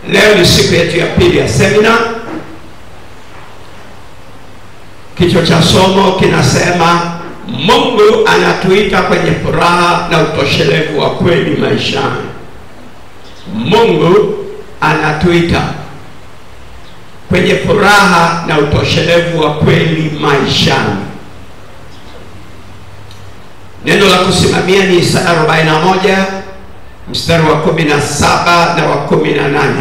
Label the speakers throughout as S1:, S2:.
S1: Leo ni siku yetu ya pili ya semina. Kichwa cha somo kinasema Mungu anatuita kwenye furaha na utoshelevu wa kweli maishani. Mungu anatuita kwenye furaha na utoshelevu wa kweli maishani. Neno la kusimamia ni Isaya 41 mstari wa 17 na wa 18.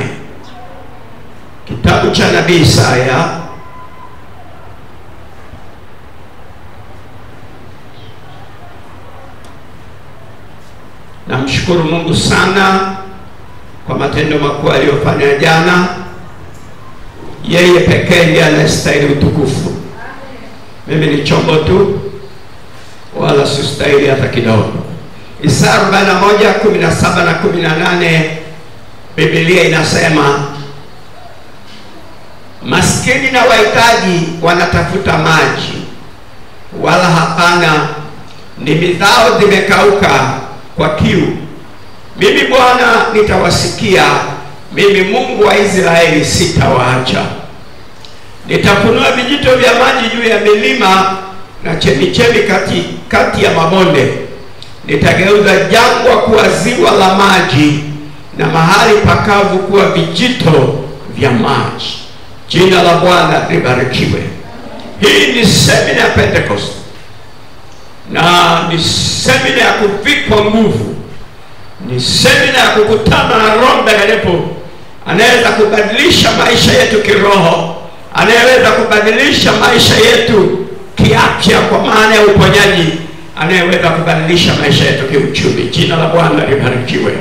S1: Kitabu cha nabii Isaya namshukuru Mungu sana kwa matendo makuu aliyofanya jana. Yeye pekee ndiye anastahili utukufu. Mimi ni chombo tu, wala sistahili hata kidogo. Isaya 41:17 na 18, Biblia inasema, maskini na wahitaji wanatafuta maji, wala hapana, ndimi zao zimekauka kwa kiu. Mimi Bwana nitawasikia, mimi Mungu wa Israeli sitawaacha. Nitafunua vijito vya maji juu ya milima na chemichemi kati ya mabonde. Nitageuza jangwa kuwa ziwa la maji na mahali pakavu kuwa vijito vya maji. Jina la Bwana libarikiwe. Hii ni semina ya Pentecost, na ni semina ya kuvikwa nguvu. Ni semina ya kukutana na Roho Mtakatifu anaweza kubadilisha maisha yetu kiroho, anayeweza kubadilisha maisha yetu kiafya kwa maana ya uponyaji, anayeweza kubadilisha maisha yetu kiuchumi. Jina la Bwana libarikiwe.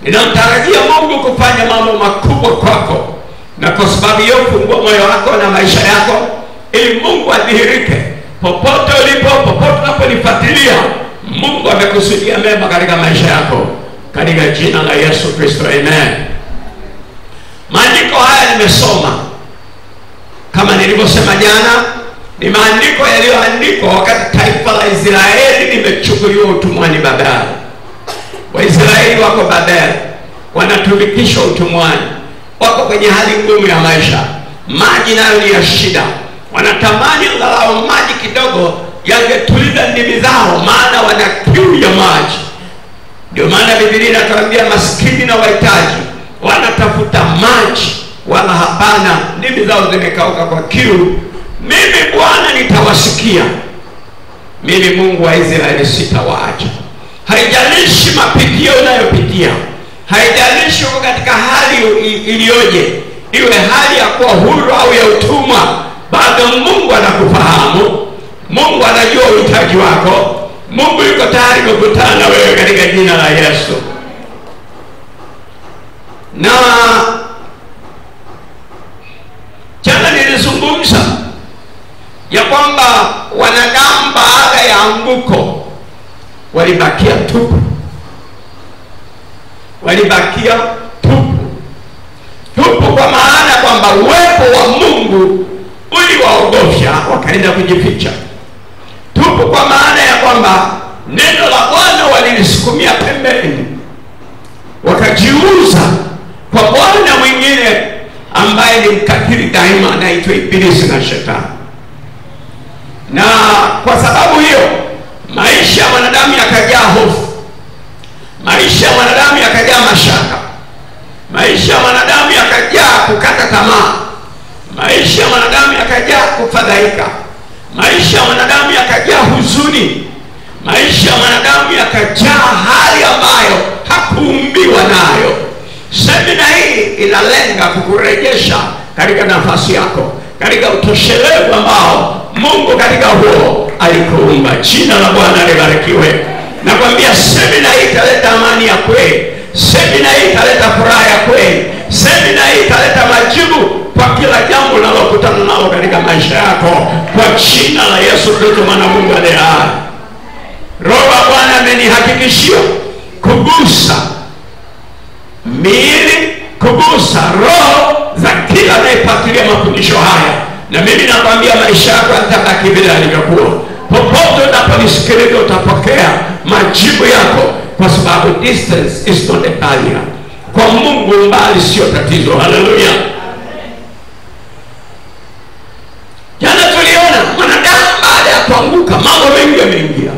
S1: Ninamtarajia Mungu kufanya mambo makubwa kwako, na kwa sababu hiyo fungua moyo wako na maisha yako ili Mungu adhihirike popote ulipo, popote unaponifuatilia. Mungu amekusudia mema katika maisha yako, katika jina la Yesu Kristo, amen. Maandiko haya nimesoma, kama nilivyosema jana, ni maandiko yaliyoandikwa wakati taifa la Israeli limechukuliwa utumwani Babeli. Waisraeli wako Babeli, wanatumikishwa utumwani, wako kwenye hali ngumu ya maisha. Maji nayo ni ya shida, wanatamani angalau maji kidogo yangetuliza ndimi zao, maana wana kiu ya maji. Ndio maana Biblia inatuambia maskini na wahitaji wanatafuta maji, wala hapana, ndimi zao zimekauka kwa kiu. Mimi Bwana nitawasikia, mimi Mungu wa Israeli sitawaacha. Haijalishi mapitio unayopitia, haijalishi uko katika hali iliyoje, iwe hali ya kuwa huru au ya utumwa, bado Mungu anakufahamu. Mungu anajua uhitaji wako. Mungu yuko tayari kukutana na wewe katika jina la Yesu. Na jana nilizungumza ya kwamba wanadamu baada ya anguko walibakia tupu. Walibakia tupu. Tupu kwa maana kwamba uwepo wa Mungu uliwaogofya, wakaenda kujificha. Tupu kwa maana ya kwamba neno la Bwana walilisukumia pembeni, wakajiuza kwa bwana mwingine ambaye ni mkatili daima, anaitwa Ibilisi na Shetani. Na kwa sababu hiyo maisha ya mwanadamu yakajaa hofu, maisha ya mwanadamu yakajaa mashaka, maisha ya mwanadamu yakajaa kukata tamaa, maisha ya mwanadamu yakajaa kufadhaika, maisha ya mwanadamu yakajaa huzuni, maisha ya mwanadamu yakajaa hali ambayo hakuumbiwa nayo. Semina hii inalenga kukurejesha katika nafasi yako, katika utoshelevu ambao Mungu katika huo alikuumba. Jina la Bwana libarikiwe. Nakwambia semina hii italeta amani ya kweli. Semina hii italeta furaha ya kweli. Semina hii italeta majibu kwa kila jambo unalokutana nalo katika maisha yako, kwa jina la Yesu Kristo, mwana Mungu aliye hai. Roho wa Bwana amenihakikishia kugusa miili, kugusa roho za kila anayefuatilia mafundisho haya. Na mimi nakwambia maisha yako yatabaki vile yalivyokuwa. Popote unaponisikiliza utapokea majibu yako, kwa sababu distance is not a barrier. Kwa Mungu mbali sio tatizo. Haleluya. Jana tuliona mwanadamu baada ya kuanguka mambo mengi yameingia.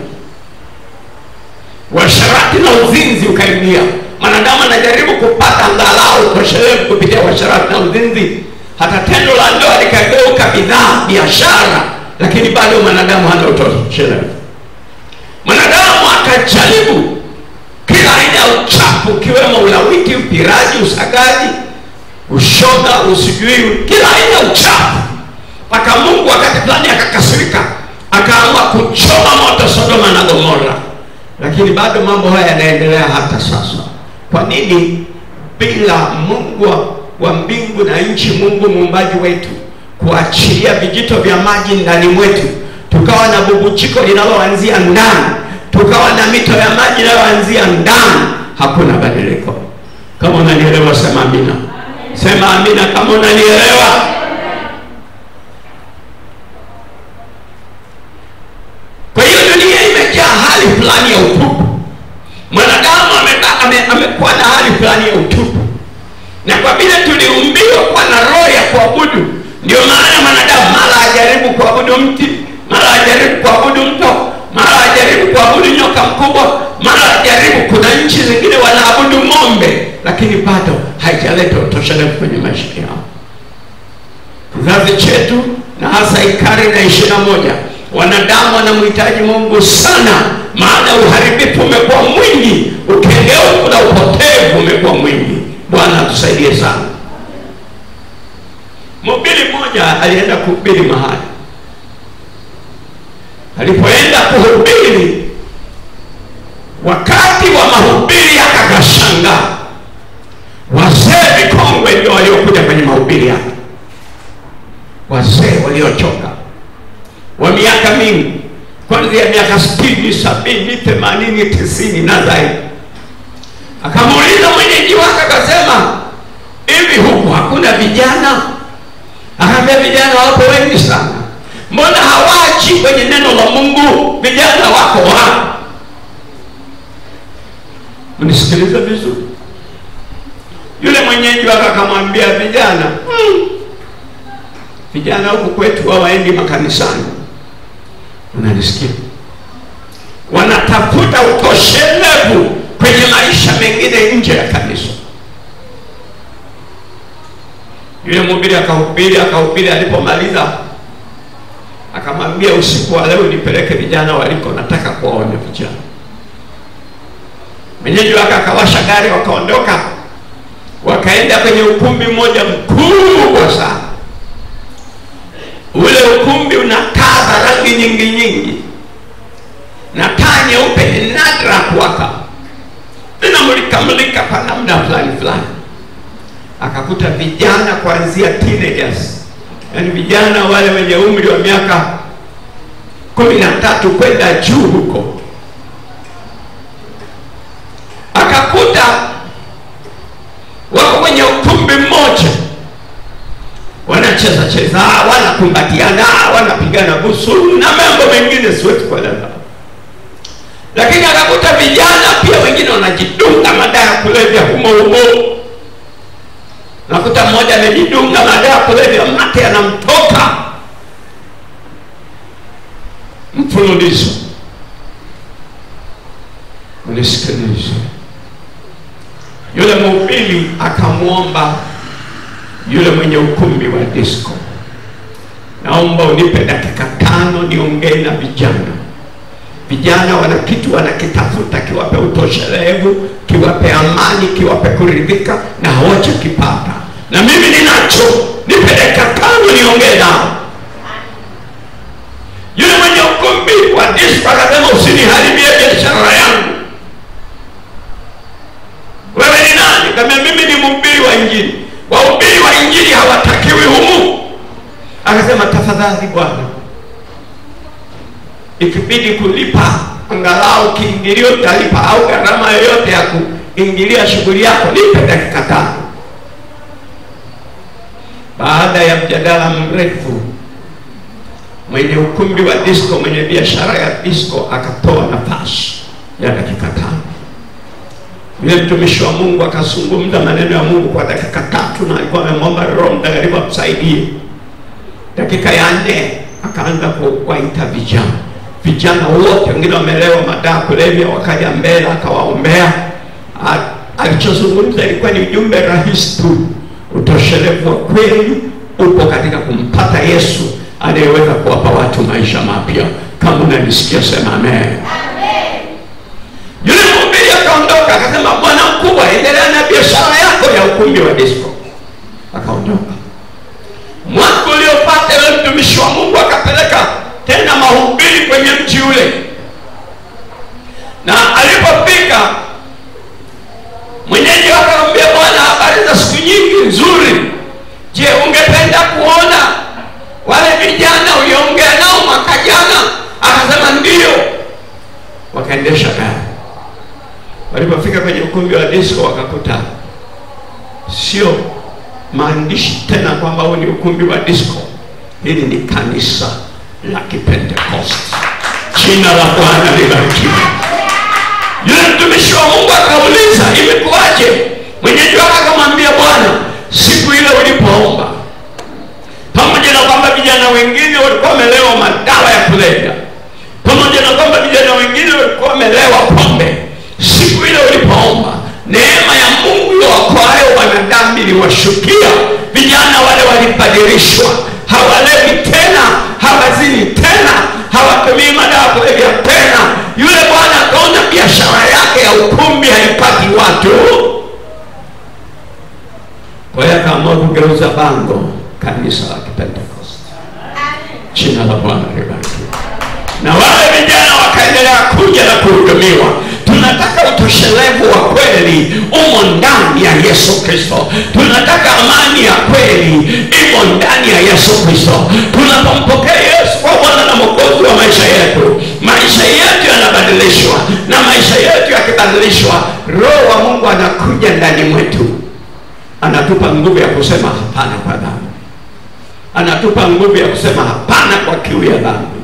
S1: Washarati na uzinzi ukaingia. Mwanadamu anajaribu kupata angalau toshelevu kupitia washarati na uzinzi. Hata tendo la ndoa likageuka bidhaa, biashara, lakini bado mwanadamu hana utoshelevu. Mwanadamu akajaribu kila aina ya uchafu, kiwemo ulawiti, upiraji, usagaji, ushoga, usijui, kila aina ya uchafu. Mpaka Mungu wakati fulani akakasirika, akaamua kuchoma moto Sodoma na Gomora. Lakini bado mambo haya yanaendelea hata sasa. Kwa nini? Bila Mungu wa mbingu na nchi, Mungu muumbaji wetu, kuachilia vijito vya maji ndani mwetu, tukawa na bubujiko linaloanzia ndani, tukawa na mito ya maji inayoanzia ndani, hakuna badiliko. Kama unanielewa sema amina. Sema amina kama unanielewa. Kwa hiyo dunia imejaa hali fulani ya utupu. Mwanadamu amekuwa na hali fulani ya utupu. Na kwa vile tuliumbiwa kwa na roho ya kuabudu, ndio maana mwanadamu mara ajaribu kuabudu mti, mara ajaribu kuabudu mto, mara ajaribu kuabudu nyoka mkubwa, mara ajaribu, kuna nchi zingine wanaabudu ng'ombe, lakini bado haijaleta utoshelevu kwenye maisha yao. Kizazi chetu na hasa karne ya 21, wanadamu wanamhitaji Mungu sana, maana uharibifu umekuwa mwingi, ukengeufu na upotevu umekuwa mwingi. Bwana atusaidie sana. Mhubiri mmoja alienda kuhubiri mahali. Alipoenda kuhubiri, wakati wa mahubiri akakashangaa. Wazee vikongwe ndio waliokuja kwenye mahubiri yake. Wazee waliochoka wa miaka mingi, kuanzia miaka 60, 70, 80, 90 na zaidi. Akamuuliza mwenyeji wake, akasema, hivi huku hakuna vijana? Akamwambia, vijana wapo wengi sana. Mbona hawaji kwenye neno la Mungu? Vijana wako wapi? Mnisikilize vizuri. Yule mwenyeji wake akamwambia, vijana huku kwetu hawaendi makanisani. Unanisikia? Wanatafuta utoshelevu kwenye maisha mengine nje ya kanisa. Yule mhubiri akahubiri, alipomaliza akamwambia, usiku wa leo nipeleke vijana waliko, nataka kuwaona vijana. Mwenyeji wake akawasha gari, wakaondoka, wakaenda kwenye ukumbi mmoja mkubwa sana. Ule ukumbi una taa za rangi nyingi nyingi, na taa nyeupe ni nadra kuwaka, inamulika kwa namna fulani. Akakuta vijana kuanzia teenagers, yani vijana wale wenye umri wa miaka 13 kwenda juu huko. Akakuta wako kwenye ukumbi mmoja, wanacheza, wanakumbatiana, wanapigana busu na mambo mengine siwezi kueleza. Lakini akakuta vijana pia wengine wanajidunga madawa ya kulevya humo. Nakuta mmoja amejidunga madawa ya kulevya, mate anamtoka mfululizo. Unisikilize. Yule mhubiri akamuomba yule mwenye ukumbi wa disco, naomba unipe dakika 5 niongee na vijana. Vijana wana kitu wanakitafuta, kiwape utoshelevu, kiwape amani, kiwape kuridhika, na hawajakipata. Na mimi ninacho, nipe dakika 5 niongee nao. Yule mwenye ukumbi wa disco akasema, usiniharibie biashara yangu. Wewe ni nani? Kama mimi ni mhubiri wa Injili. Wahubiri wa Injili hawatakiwi humu. Akasema, tafadhali bwana, ikibidi kulipa angalau kiingilio utalipa, au gharama yoyote ya kuingilia shughuli yako, nipe dakika 5. Baada ya mjadala mrefu, mwenye ukumbi wa disco, mwenye biashara ya disco, akatoa nafasi ya dakika 5. Yule mtumishi wa Mungu akazungumza maneno ya Mungu kwa dakika 3 na alikuwa amemwomba Roho Mtakatifu amsaidie. Dakika ya 4 akaanza kuwaita vijana wote, wengine wamelewa madawa kulevya, wakaja mbele akawaombea. Alichozungumza ilikuwa ni ujumbe rahisi tu: utoshelevu wa kweli upo katika kumpata Yesu anayeweza kuwapa watu maisha mapya. Kama unanisikia sema amen. Yule mhubiri akaondoka akasema, bwana mkubwa, endelea na biashara yako ya ukumbi wa disco. Akaondoka. Mwaka uliopata yule mtumishi wa Mungu akapeleka tena mahubiri kwenye mji ule, na alipofika mwenyeji akamwambia, bwana, habari za siku nyingi nzuri. Je, ungependa kuona wale vijana uliongea nao mwaka jana? Akasema ndio. Wakaendesha gari. Walipofika kwenye ukumbi wa disco wakakuta sio maandishi tena kwamba huu ni ukumbi wa disco. Hili ni kanisa la Kipentekoste. Jina la Bwana libarikiwe. Yule mtumishi wa Mungu akauliza, imekuwaje? Mwenyeji wake akamwambia, bwana, siku ile ulipoomba, pamoja na kwamba vijana wengine walikuwa wamelewa madawa ya kulevya, pamoja na kwamba vijana wengine walikuwa wamelewa pombe, siku ile ulipoomba, neema ya Mungu iliyowaokoayo wanadamu iliwashukia. Vijana wale walibadilishwa, hawalewi tena, hawazini tena, hawatumii madawa ya kulevya tena. Yule bwana akaona biashara yake ya ukumbi haipati watu, kwa hiyo akaamua kugeuza bango kanisa la Kipentekoste. Jina la Bwana libarikiwe. Na wale vijana wakaendelea kuja na kuhudumiwa. Tunataka utoshelevu wa kweli umo ndani ya Yesu Kristo. Tunataka amani ya kweli imo ndani ya Yesu Kristo. Tunapompokea Yesu kwa Bwana na Mwokozi wa maisha yetu, maisha yetu yanabadilishwa, na maisha yetu yakibadilishwa, Roho wa Mungu anakuja ndani mwetu, anatupa nguvu ya kusema hapana kwa dhambi, anatupa nguvu ya kusema hapana kwa kiu ya dhambi.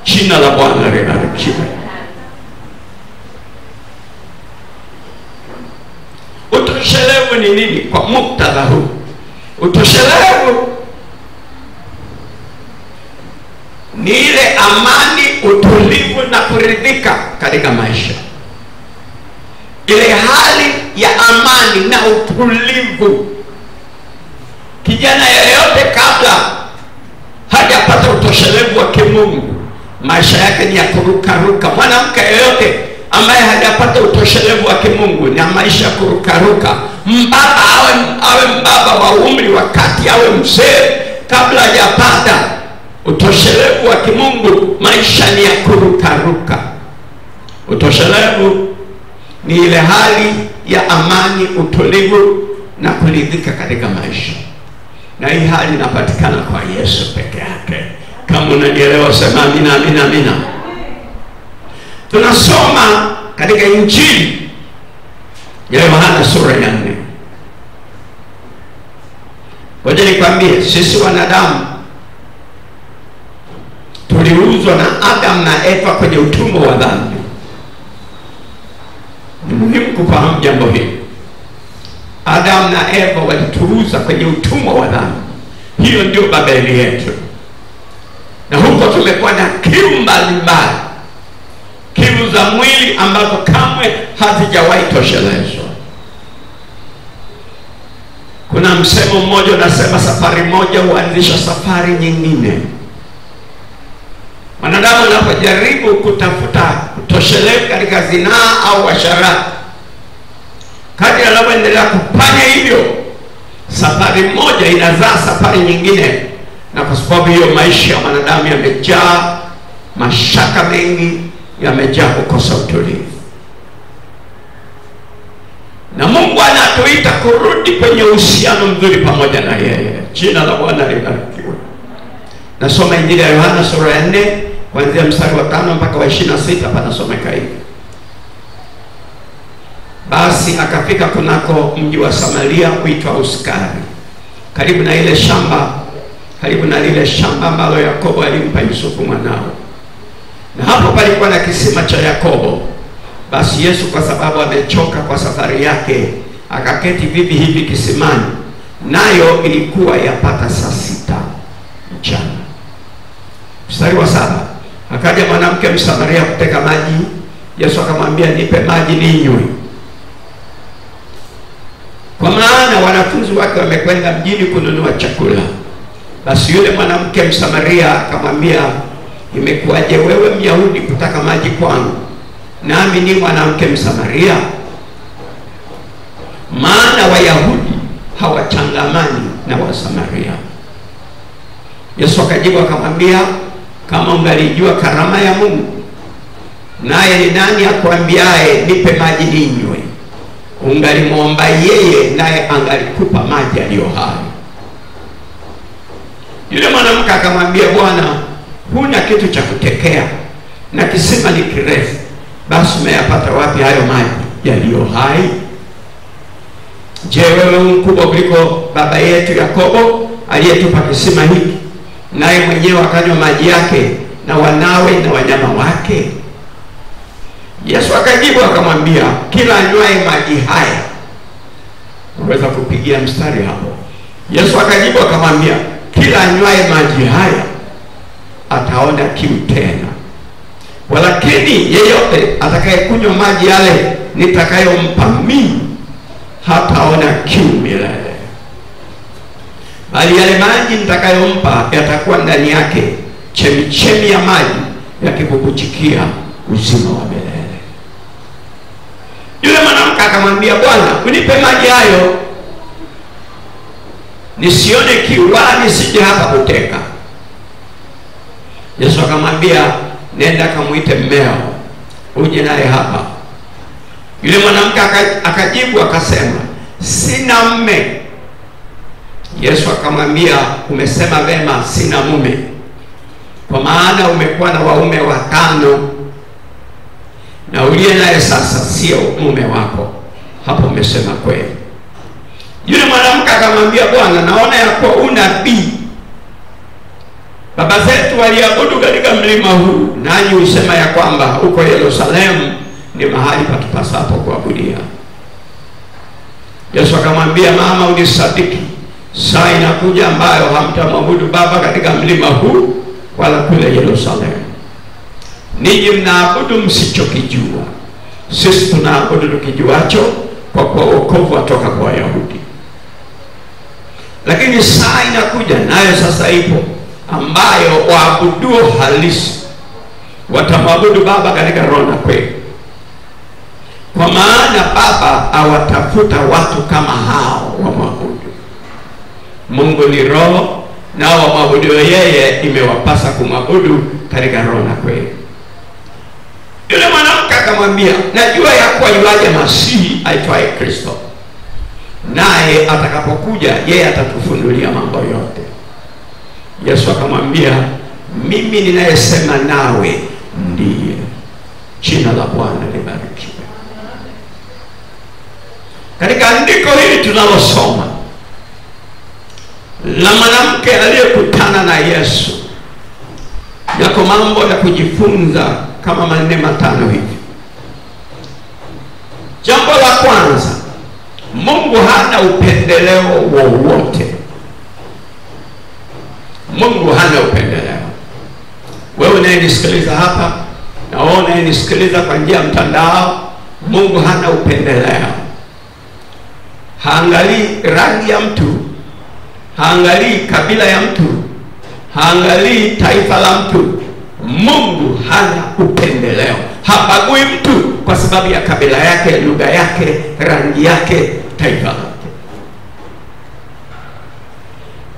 S1: Jina la Bwana libarikiwe. Utoshelevu ni nini kwa muktadha huu? Utoshelevu ni ile amani, utulivu na kuridhika katika maisha. Ile hali ya amani na utulivu. Kijana yeyote kabla hajapata utoshelevu wa kimungu, maisha yake ni ya kurukaruka. Mwanamke yeyote ambaye hajapata utoshelevu wa kimungu ni maisha ya kurukaruka. Mbaba awe mbaba wa umri wa kati, awe mzee, kabla hajapata utoshelevu wa kimungu, maisha ni ya kurukaruka. Utoshelevu ni ile hali ya amani, utulivu na kuridhika katika maisha, na hii hali inapatikana kwa Yesu peke yake. Kama unanielewa sema amina, amina, amina. Tunasoma katika Injili ya Yohana sura ya 4. Ngoja nikwambie, sisi wanadamu tuliuzwa na Adam na Eva kwenye utumwa wa dhambi. Ni muhimu kufahamu jambo hili. Adam na Eva walituuza kwenye utumwa wa dhambi. Hiyo ndio Babeli yetu. Na huko tumekuwa na kiu mbalimbali, kiu za mwili ambazo kamwe hazijawahi toshelezwa. Kuna msemo mmoja unasema, safari moja huanzisha safari nyingine. Wanadamu wanapojaribu kutafuta kutoshelevu katika zinaa au asharati, kadri anapoendelea kufanya hivyo, safari moja inazaa safari nyingine. Na kwa sababu hiyo, maisha ya wanadamu yamejaa mashaka mengi, yamejaa kukosa utulivu. Na Mungu anatuita kurudi kwenye uhusiano mzuri pamoja na yeye. Jina la Bwana libarikiwe. Nasoma Injili ya Yohana sura ya 4 kuanzia mstari wa 5 mpaka wa 26. Panasomeka hivi: basi akafika kunako mji wa Samaria uitwa Uskari, karibu na lile shamba ambalo Yakobo alimpa Yusufu mwanao. Na hapo palikuwa na kisima cha Yakobo. Basi Yesu kwa sababu amechoka kwa safari yake, akaketi vivi hivi kisimani, nayo ilikuwa yapata saa 6 mchana. Mstari wa 7, akaja mwanamke Msamaria kuteka maji. Yesu akamwambia, nipe maji ninywe, kwa maana wanafunzi wake wamekwenda mjini kununua chakula. Basi yule mwanamke Msamaria akamwambia, imekuwaje wewe Myahudi kutaka maji kwangu, nami ni mwanamke Msamaria? Maana Wayahudi hawachangamani na Wasamaria. Yesu akajibu akamwambia, kama ungalijua karama ya Mungu, naye ni nani akwambiaye nipe maji ninywe, ungalimwomba yeye, naye angalikupa maji aliyo hai. Yule mwanamke akamwambia, Bwana, huna kitu cha kutekea na kisima ni kirefu, basi umeyapata wapi hayo maji yaliyo hai? Je, wewe mkubwa kuliko baba yetu Yakobo aliyetupa kisima hiki, naye mwenyewe akanywa maji yake na wanawe na wanyama wake? Yesu akajibu akamwambia, kila anywaye maji haya. Unaweza kupigia mstari hapo. Yesu akajibu akamwambia, kila anywaye maji haya ataona kiu tena, walakini yeyote atakayekunywa maji yale nitakayompa mimi hataona kiu milele, bali yale maji nitakayompa yatakuwa ndani yake chemichemi ya maji yakibubujikia uzima wa milele. Yule mwanamke akamwambia, Bwana, unipe maji hayo nisione kiu, wala nisije hapa kuteka. Yesu akamwambia, nenda kamuite mmeo uje naye hapa. Yule mwanamke akajibu akasema, sina mume. Yesu akamwambia, umesema vema, sina mume, kwa maana umekuwa na waume 5, na uliye naye sasa sio mume wako. Hapo umesema kweli. Yule mwanamke akamwambia, Bwana, naona ya kuwa unabii. Baba zetu waliabudu katika mlima huu, nanyi usema ya kwamba huko Yerusalemu ni mahali patupasapo kuabudia. Yesu akamwambia, mama, unisadiki, saa inakuja ambayo hamtamwabudu Baba katika mlima huu wala kule Yerusalemu. Ninyi mnaabudu msichokijua, sisi tunaabudu tukijuacho, kwa kuwa wokovu watoka kwa Wayahudi. Lakini saa inakuja, nayo sasa ipo, ambayo waabuduo halisi watamwabudu Baba katika roho na kweli, kwa maana Baba awatafuta watu kama hao wamwabudu. Mungu ni roho, nao wamwabudu yeye imewapasa kumwabudu katika roho na kweli. Yule mwanamke akamwambia, najua ya kuwa yuaje Masihi aitwaye Kristo, naye atakapokuja yeye atatufunulia mambo yote. Yesu akamwambia, mimi ninayesema nawe ndiye. Jina la Bwana libarikiwe. Katika andiko hili tunalosoma la mwanamke aliyekutana na Yesu, yako mambo ya kujifunza kama 4-5 hivi. Jambo la kwanza, Mungu hana upendeleo wowote. Mungu hana upendeleo. Wewe unayenisikiliza hapa na wewe unayenisikiliza kwa njia ya mtandao, Mungu hana upendeleo. Haangalii rangi ya mtu, haangalii kabila ya mtu, haangalii taifa la mtu. Mungu hana upendeleo. Habagui mtu kwa sababu ya kabila yake, lugha yake, rangi yake, taifa lake.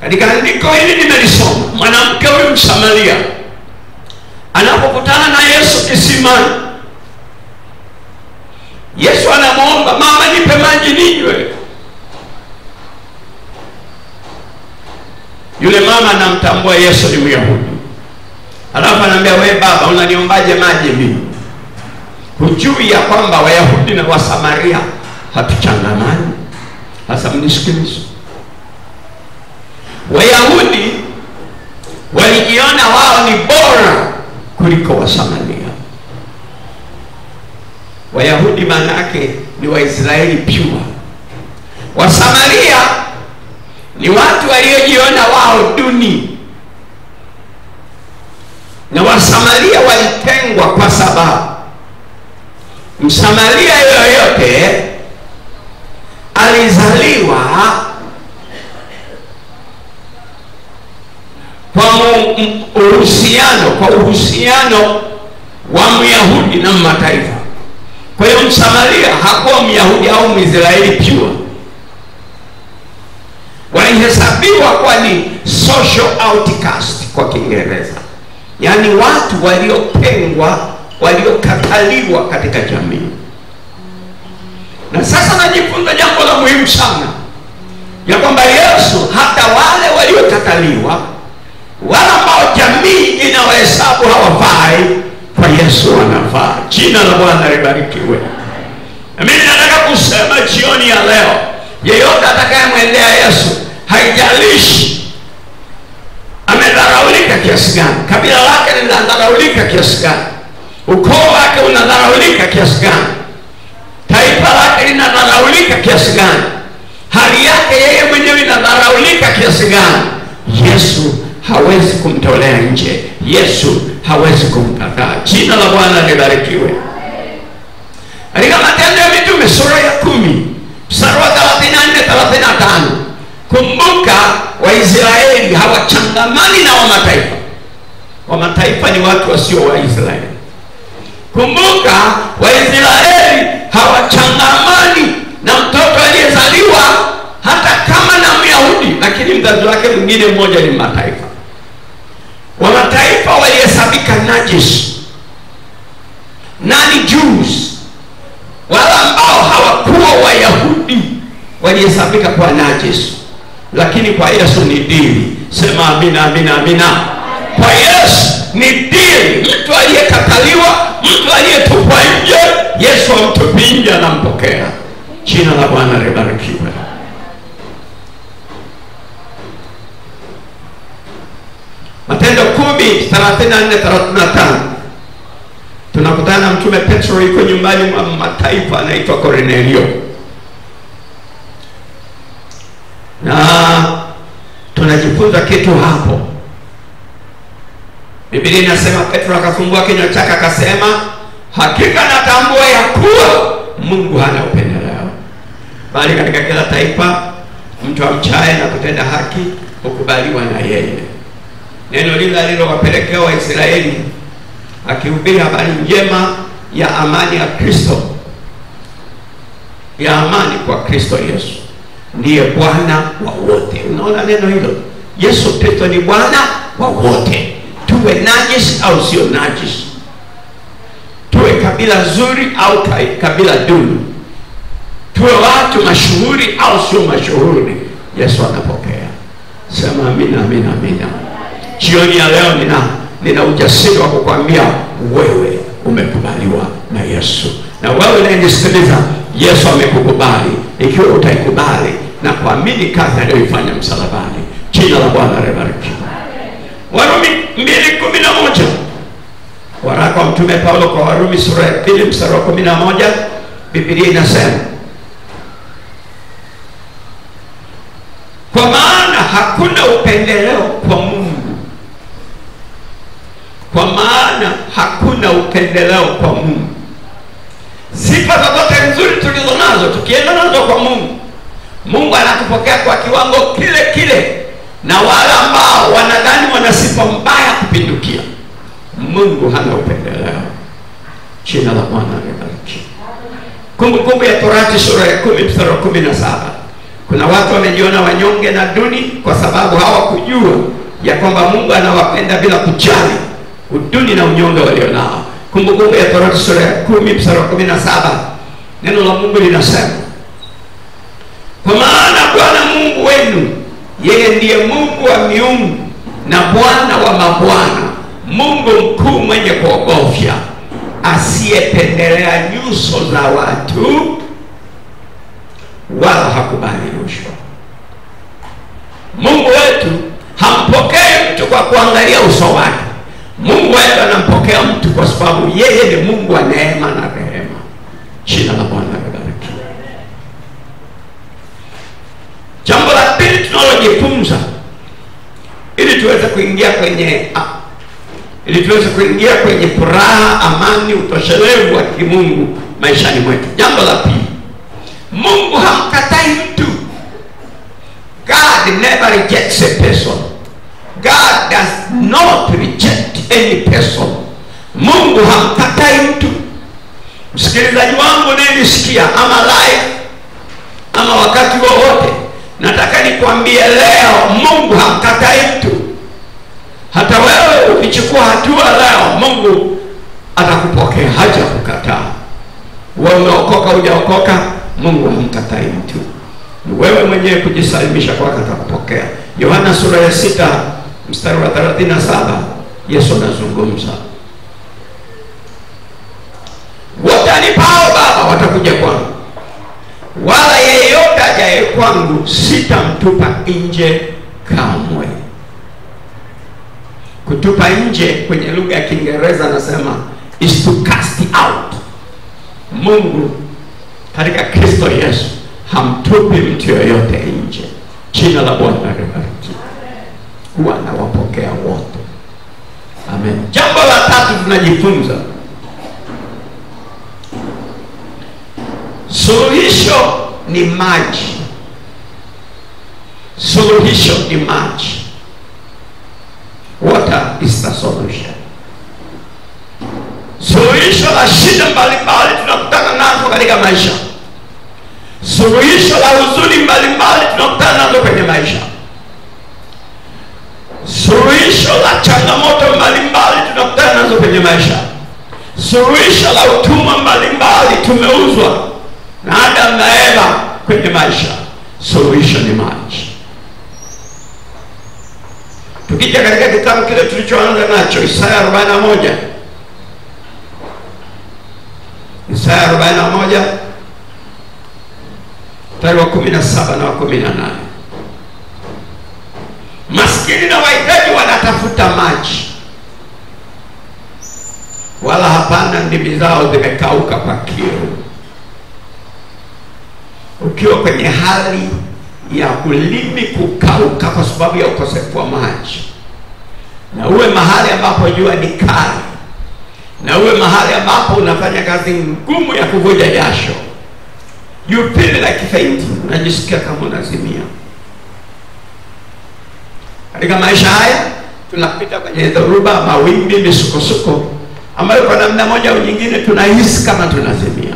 S1: Katika andiko hili nimelisoma, mwanamke huyu Msamaria anapokutana na Yesu kisimani, Yesu anamuomba, mama, nipe maji ninywe. Yule mama anamtambua Yesu ni Myahudi. Alafu anambia, we baba, unaniombaje maji mimi? Hujui ya kwamba Wayahudi na Wasamaria hatuchangamani? Hasa mnisikilize. Wayahudi walijiona wao ni bora kuliko Wasamaria. Wayahudi maana yake ni Waisraeli pure. Wasamaria ni watu waliojiona wao duni, na Wasamaria walitengwa kwa sababu Msamaria yoyote alizaliwa kwa uhusiano wa Myahudi na mataifa. Kwa hiyo Msamaria hakuwa Myahudi au Mwisraeli pure. Walihesabiwa kwa ni social outcast kwa Kiingereza, yaani watu waliotengwa, waliokataliwa katika jamii. Na sasa najifunza jambo la muhimu sana, ya kwamba Yesu hata wale waliokataliwa, wala ambao jamii inawahesabu hawafai, kwa Yesu wanafaa. Jina la Bwana libarikiwe. Mimi nataka kusema jioni ya leo, yeyote atakayemwendea Yesu, haijalishi amedharaulika kiasi gani, kabila lake linadharaulika kiasi gani, ukoo wake unadharaulika kiasi gani, taifa lake linadharaulika kiasi gani, hali yake yeye mwenyewe inadharaulika kiasi gani, Yesu hawezi kumtolea nje. Yesu hawezi kumkataa. Jina la Bwana libarikiwe. Katika Matendo ya Mitume sura ya 10 mstari wa 34-35, kumbuka Waisraeli hawachangamani na Wamataifa. Wamataifa ni watu wasio Waisraeli. Kumbuka Waisraeli hawachangamani na mtoto aliyezaliwa hata kama na Myahudi, lakini mzazi wake mwingine mmoja ni mataifa. Wamataifa walihesabika najisi, nani Jews, wala ambao hawakuwa Wayahudi walihesabika kwa najisi. Lakini kwa Yesu ni dili. Sema amina, amina, amina. Kwa Yesu ni dili. Mtu aliyekataliwa, mtu aliyetupwa nje, Yesu amtupi nje, anampokea. Jina la Bwana libarikiwe. Matendo 10:34-35, tunakutana na Mtume Petro yuko nyumbani mwa mataifa, anaitwa Kornelio, na tunajifunza kitu hapo. Biblia inasema Petro akafungua kinywa chake akasema, hakika natambua ya kuwa Mungu hana upendeleo, bali katika kila taifa mtu amchaye na kutenda haki hukubaliwa na yeye. Neno lile alilowapelekea Waisraeli, akihubiri habari njema ya amani ya Kristo, ya amani kwa Kristo Yesu ndiye Bwana wa wote. Unaona neno hilo? Yesu Kristo ni Bwana wa wote. Tuwe najis au sio najis, tuwe kabila zuri au kabila duni, tuwe watu mashuhuri au sio mashuhuri, Yesu anapokea. Sema amina, amina, amina. Jioni ya leo nina ujasiri wa kukwambia wewe umekubaliwa na Yesu. Na wewe unayenisikiliza, Yesu amekukubali ikiwa utaikubali na kuamini kazi aliyoifanya msalabani. Jina la Bwana libarikiwe. Warumi 2:11, waraka wa Mtume Paulo kwa Warumi sura ya 2 mstari wa 11, Biblia inasema, kwa maana hakuna upendeleo kwa Mungu. Kwa maana hakuna upendeleo kwa Mungu. Sifa zote nzuri tulizo nazo, tukienda nazo kwa Mungu, Mungu anatupokea kwa kiwango kile kile. Na wale ambao wanadhani wana sifa mbaya kupindukia, Mungu hana upendeleo. Jina la Bwana libarikiwe. Kumbukumbu ya Torati sura ya 10 mstari wa 17, kuna watu wamejiona wanyonge na duni kwa sababu hawakujua ya kwamba Mungu anawapenda bila kujali uduni na unyonge walionao. Kumbukumbu ya Torati sura ya 10 mstari wa 17, neno la Mungu linasema, kwa maana Bwana Mungu wenu, yeye ndiye Mungu wa miungu na Bwana wa mabwana, Mungu mkuu mwenye kuogofya, asiyependelea nyuso za watu wala hakubali rushwa. Mungu wetu hampokei mtu kwa kuangalia uso wake. Mungu wetu anampokea mtu kwa sababu yeye ni Mungu wa neema na rehema. tunaojifunza ili tuweze kuingia kwenye furaha, amani, utoshelevu wa kimungu maishani mwetu. Jambo la pili, Mungu hamkatai mtu. God never rejects a person. God does not reject any person. Mungu hamkatai mtu. Msikilizaji wangu unayesikia ama live ama wakati wowote, nataka nikwambie leo, Mungu hamkatai mtu. Hata wewe ukichukua hatua leo, Mungu atakupokea, haja kukataa. Wewe umeokoka hujaokoka, Mungu hamkatai mtu. Ni wewe mwenyewe kujisalimisha kwake atakupokea. Yohana sura ya 6 mstari wa 37, Yesu anazungumza. Wote anipao Baba watakuja kwangu, wala yeyote ajaye kwangu sitamtupa nje kamwe. Kutupa nje kwenye lugha ya Kiingereza anasema is to cast out. Mungu katika Kristo Yesu hamtupi mtu yoyote nje. Jina la Bwana libarikiwe. Huwa anawapokea wote. Amen. Jambo la tatu tunajifunza, suluhisho ni maji. Suluhisho ni maji. Water is the solution. Suluhisho la shida mbalimbali tunakutana nazo katika maisha. Suluhisho la huzuni mbalimbali tunakutana nazo kwenye maisha. Suluhisho la changamoto mbalimbali tunakutana nazo kwenye maisha. Suluhisho la utumwa mbalimbali tumeuzwa na Adam na Eva kwenye maisha. Suluhisho ni maji. Tukija katika kitabu kile tulichoanza nacho, Isaya 41. Isaya 41 mstari wa 17 na wa 18. Maskini na wahitaji wanatafuta maji, wala hapana, ndimi zao zimekauka kwa kiu. Ukiwa kwenye hali ya ulimi kukauka kwa sababu ya ukosefu wa maji, na uwe mahali ambapo jua ni kali, na uwe mahali ambapo unafanya kazi ngumu ya kuvuja jasho, you feel like fainting, unajisikia kama unazimia. Katika maisha haya tunapita kwenye dhoruba, mawimbi, misukosuko ambayo kwa namna moja au nyingine tunahisi kama tunazimia,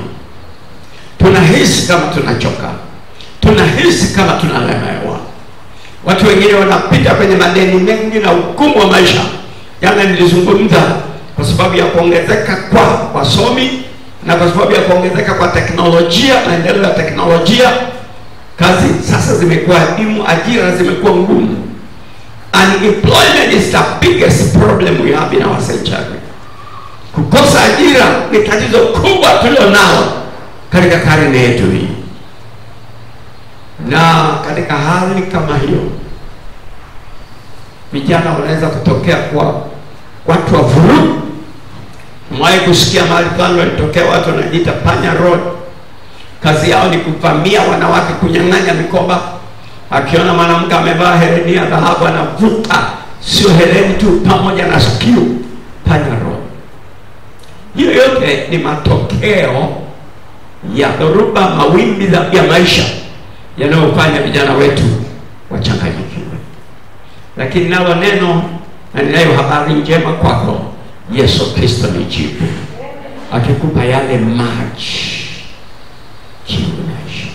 S1: tunahisi kama tunachoka, tunahisi kama tunalemewa. Watu wengine wanapita kwenye madeni mengi na hukumu wa maisha. Jana nilizungumza kwa sababu ya kuongezeka kwa wasomi na kwa sababu ya kuongezeka kwa teknolojia, maendeleo ya teknolojia, kazi sasa zimekuwa adimu, ajira zimekuwa ngumu. Unemployment is the biggest problem we have in our century. Kukosa ajira ni tatizo kubwa tulilonalo katika karne yetu hii. Na katika hali kama hiyo, vijana wanaweza kutokea kwa watu wa vurugu. Mwae kusikia mahali fulani walitokea watu wanajiita Panya Road. Kazi yao ni kuvamia wanawake, kunyang'anya mikoba. Akiona mwanamke amevaa hereni ya dhahabu anavuta, sio hereni tu, pamoja na sikio. Panya Road. Hiyo yote ni matokeo ya dhoruba, mawimbi ya maisha yanayofanya vijana wetu wachanganyikiwe. Lakini nalo neno na ninayo habari njema kwako, Yesu Kristo ni jibu. Akikupa yale maji, kiu inaisha.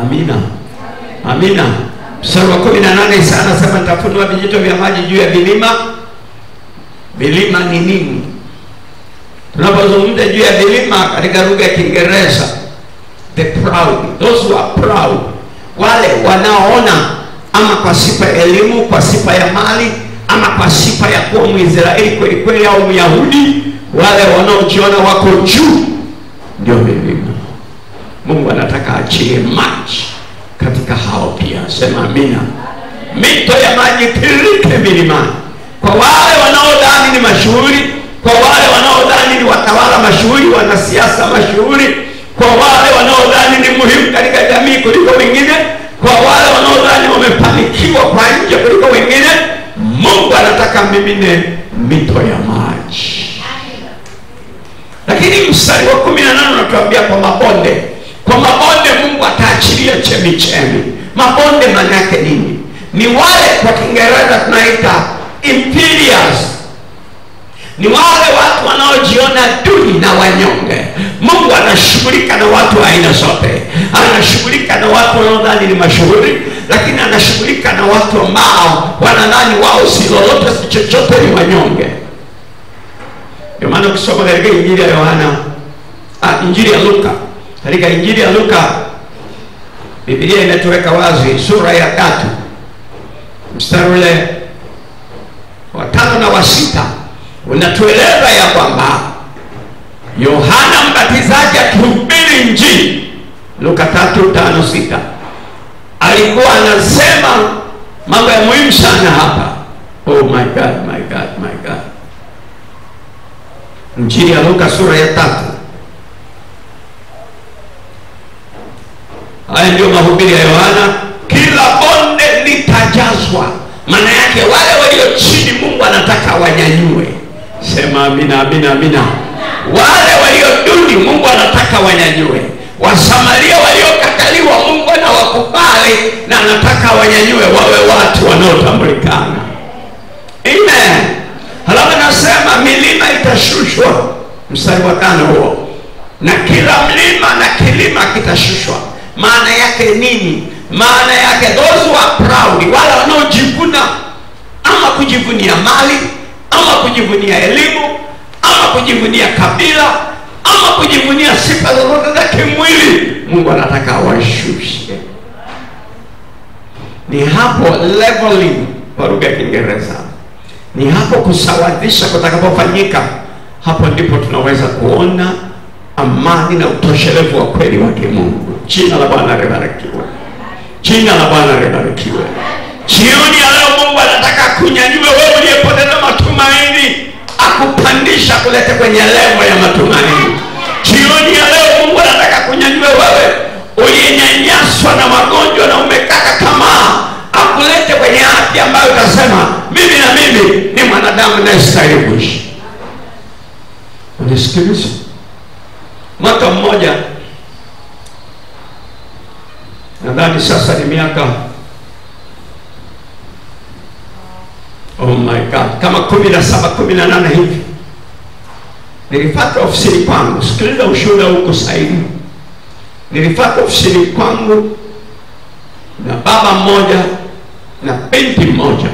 S1: Amina. Amina. Mstari wa 18 Isaya anasema nitafunua vijito vya maji juu ya vilima. Vilima ni nini? Tunapozungumza juu ya vilima katika lugha ya Kiingereza, the proud, those who are proud, wale wanaoona ama kwa sifa ya elimu, kwa sifa ya mali, ama kwa sifa ya kuwa Mwisraeli kweli kweli au Myahudi, wale wanaojiona wako juu, ndio vilima. Mungu anataka achilie maji katika hao pia. Sema amina. Mito ya maji tiririke milimani. Kwa wale wanaodhani ni mashuhuri, kwa wale wanaodhani ni watawala mashuhuri, wanasiasa mashuhuri, kwa wale wanaodhani ni muhimu katika jamii kuliko wengine, kwa wale wanaodhani akamimine mito ya maji. Lakini mstari wa 18 unatuambia kwa mabonde. Kwa mabonde Mungu ataachilia chemichemi. Mabonde maana yake nini? Ni wale kwa Kiingereza tunaita inferiors. Ni wale watu wanaojiona duni na wanyonge. Mungu anashughulika na watu wa aina zote. Anashughulika na watu wanaodhani ni mashuhuri, lakini anashughulika na watu ambao wanadhani wao si lolote, si chochote, ni wanyonge. Ndio maana ukisoma katika Injili ya Yohana, Injili ya Luka, katika Injili ya Luka Biblia inatuweka wazi sura ya 3 mstari ule wa 5 na wa 6 unatueleza ya kwamba Yohana Mbatizaji akihubiri Injili, Luka 3:5-6, alikuwa anasema mambo ya muhimu sana hapa. Oh my God, my God, my God. Injili ya Luka sura ya 3. Haya ndio mahubiri ya Yohana. Kila bonde litajazwa. Maana yake wale walio chini Mungu anataka wanyanyue. Sema amina, amina, amina. Wale walio duni Mungu anataka wanyanyue. Wasamaria waliokataliwa Mungu anawakubali na anataka wanyanyue wawe watu wanaotambulikana. Amen. Halafu anasema milima itashushwa, mstari wa 5 huo. Na kila mlima na kilima kitashushwa. Maana yake nini? Maana yake those who are proud, wale wanaojivuna, ama kujivunia mali, ama kujivunia elimu, ama kujivunia kabila, ama kujivunia sifa zozote za kimwili, Mungu anataka washushe. Ni hapo leveling kwa lugha ya Kiingereza. Ni hapo kusawazisha kutakapofanyika. Hapo ndipo tunaweza kuona amani na utoshelevu wa kweli wa kimungu. Jina la Bwana libarikiwe. Jina la Bwana libarikiwe. Jioni ya leo Mungu anataka kunyanyue wewe uliyepoteza matumaini, akupandisha kulete kwenye level ya matumaini. Jioni ya leo Mungu anataka kunyanyue wewe uliyenyanyaswa na magonjwa na umekata tamaa, akulete kwenye afya ambayo utasema mimi na mimi ni mwanadamu nayestahili kuishi. Unisikilize. Mwaka mmoja, nadhani sasa ni miaka, oh my God, kama 17, 18 hivi, nilipata ofisini kwangu. Sikiliza ushuhuda huko sahihi. Nilipata ofisini kwangu na baba mmoja na binti mmoja.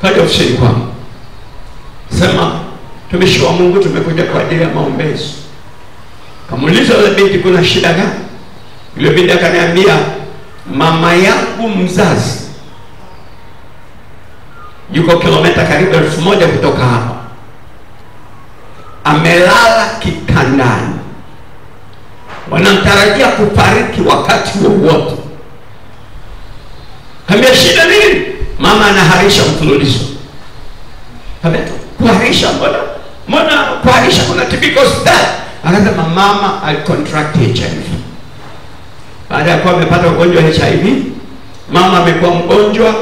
S1: Kaja ofisini kwangu, sema, tumishi wa Mungu, tumekuja kwa ajili ya maombezi. Kamuuliza yule binti kuna shida gani? Yule binti akaniambia, mama yangu mzazi yuko kilomita karibu 1000 kutoka hapa, amelala kitandani, wanamtarajia kufariki wakati wowote. Kambia shida nini? Mama anaharisha mfululizo. Kambia kuharisha, mbona kuharisha kuna typical style? Akasema mama alicontract HIV. Baada ya kuwa amepata ugonjwa wa HIV, mama amekuwa mgonjwa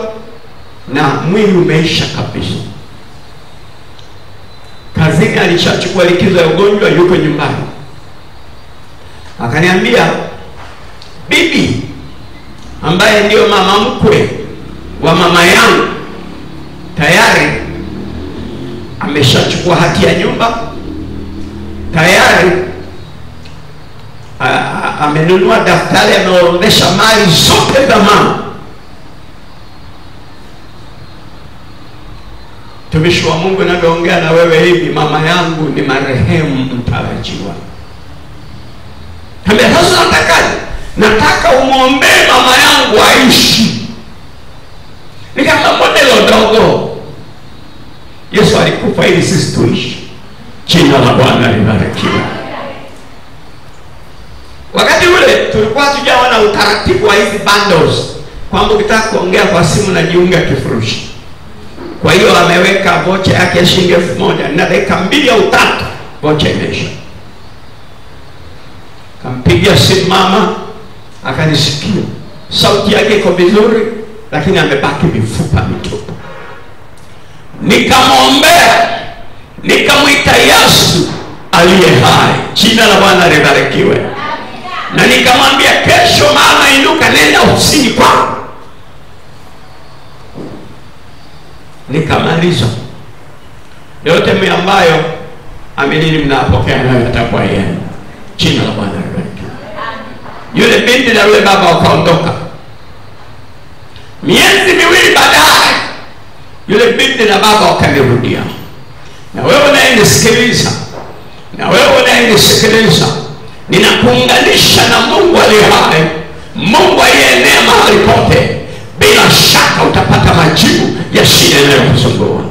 S1: na mwili umeisha kabisa. Kazini alishachukua likizo ya ugonjwa, yuko nyumbani. Akaniambia bibi ambaye ndio mama mkwe wa mama yangu tayari ameshachukua hati ya nyumba, tayari amenunua daftari, ameorodhesha mali zote za mama. Tumishi wa Mungu, navyoongea na wewe hivi, mama yangu ni marehemu mtarajiwa. Kambia sasa natakaje? Nataka umuombee mama yangu aishi. Nikasema modelo dogo. Yesu alikufa ili sisi tuishi. Jina la Bwana libarikiwe. Wakati ule tulikuwa tujaona utaratibu wa hizi bundles, kwamba ukitaka kuongea kwa simu na jiunga kifurushi. Kwa hiyo ameweka vocha yake ya shilingi 1000 na dakika 2 au 3 vocha imeisha. Kampigia simu mama, akanisikia. Sauti yake iko vizuri, lakini amebaki mifupa mitupu. nikamwombea, nikamwita Yesu aliye hai. Jina la Bwana libarikiwe. Na nikamwambia, kesho mama inuka, nenda ofisini kwako. Nikamaliza yote ambayo aminini mnapokea nayo yatakuwa yenu. Jina la Bwana libarikiwe. Yule binti na yule baba wakaondoka. Miezi miwili baadaye, yule binti na baba wakanirudia. Na wewe unayenisikiliza, na wewe unayenisikiliza, ninakuunganisha na Mungu aliye hai, Mungu aliyeenea mahali pote. Bila shaka utapata majibu ya shida inayokusumbua.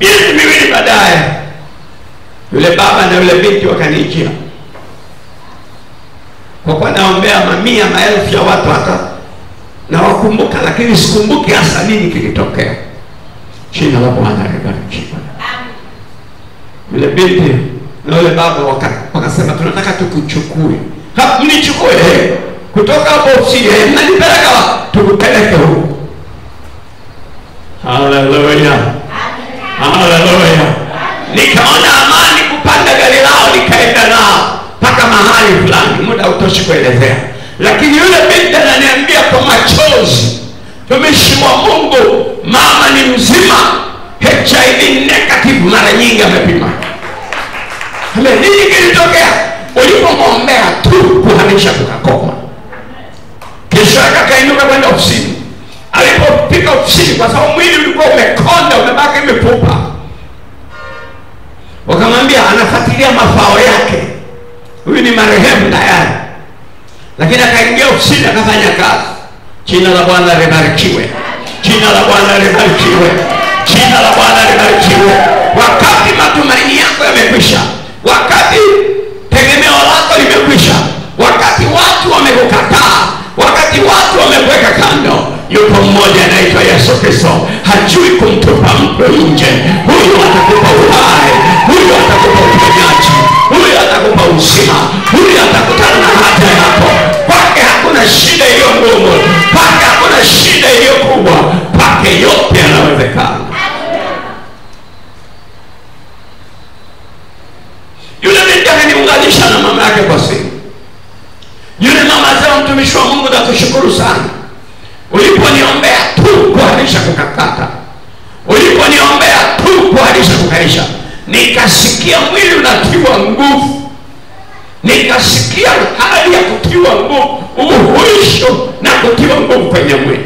S1: Miezi miwili baadaye, yule baba na yule binti wakanijia. Kwa kuwa naombea mamia maelfu ya watu, hata na wakumbuka, lakini sikumbuki hasa nini kilitokea. Jina la Bwana libarikiwe. Yule binti na yule baba wakasema, tunataka tukuchukue. Mnichukue kutoka hapo ofisini, mnanipeleka tukupeleke huko. Haleluya, haleluya. Nikaona amani kupanda gari lao, nikaenda nao mpaka mahali fulani, muda utoshi kuelezea. Lakini yule binti ananiambia kwa machozi, tumishi wa Mungu, mama ni mzima, HIV negative, mara nyingi amepima. Nini kilitokea? Ulipomwombea tu kuhamisha kukakoma. Kesho yake akainuka kwenda ofisini. Alipofika ofisini, kwa sababu mwili ulikuwa umekonda, umebaki mifupa, wakamwambia anafuatilia mafao yake, huyu ni marehemu tayari. Lakini akaingia ofisini akafanya kazi. Jina la Bwana libarikiwe. Jina la Bwana libarikiwe. Jina la Bwana libarikiwe. Wakati matumaini yako yamekwisha, wakati tegemeo lako limekwisha, wakati watu wamekukataa, wakati watu wamekuweka kando, yupo mmoja anaitwa Yesu Kristo. Hajui kumtupa mtu nje. Huyu atakupa uhai, huyu atakupa uponyaji, huyu atakupa uzima, huyu atakutana na haja yako. Kwake hakuna shida iliyo ngumu, kwake hakuna shida iliyo kubwa, kwake yote yanawezekana. Yule binti akaniunganisha na mama yake kwa simu. Yule mama asema, mtumishi wa Mungu, nakushukuru sana. Uliponiombea tu kuhamisha kukakata, uliponiombea tu kuhamisha kukaisha, nikasikia mwili unatiwa nguvu, nikasikia hali ya kutiwa nguvu, uhuisho na kutiwa nguvu kwenye mwili.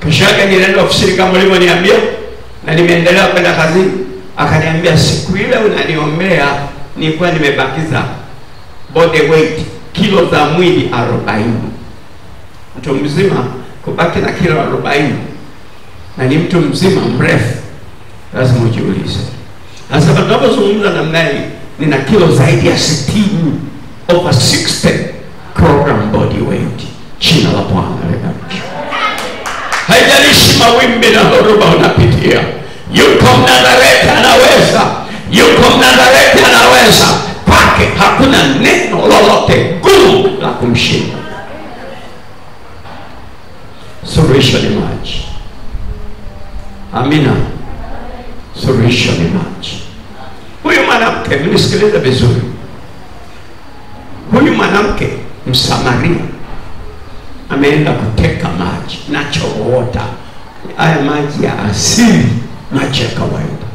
S1: Kesho yake nilienda ofisini kama ulivyoniambia, na nimeendelea kwenda kazini. Akaniambia, siku ile unaniombea nilikuwa nimebakiza body weight, kilo za mwili 40. Mtu mzima kubaki na kilo 40, na ni mtu mzima mrefu, lazima ujiulize. Sasa tunapozungumza namna hii, nina kilo zaidi ya 60, over 60 kilogram body weight. Jina la Bwana libarikiwe. Haijalishi mawimbi na dhoruba unapitia, yuko Mnazareti anaweza, yuko Mnazareti anaweza. Kwake hakuna neno lolote gumu la kumshinda. Suluhisho ni maji. Amina. Suluhisho ni maji. Huyu mwanamke, mnisikilize vizuri, huyu mwanamke Msamaria ameenda kuteka maji, natural water. Haya maji ya asili, maji ya kawaida.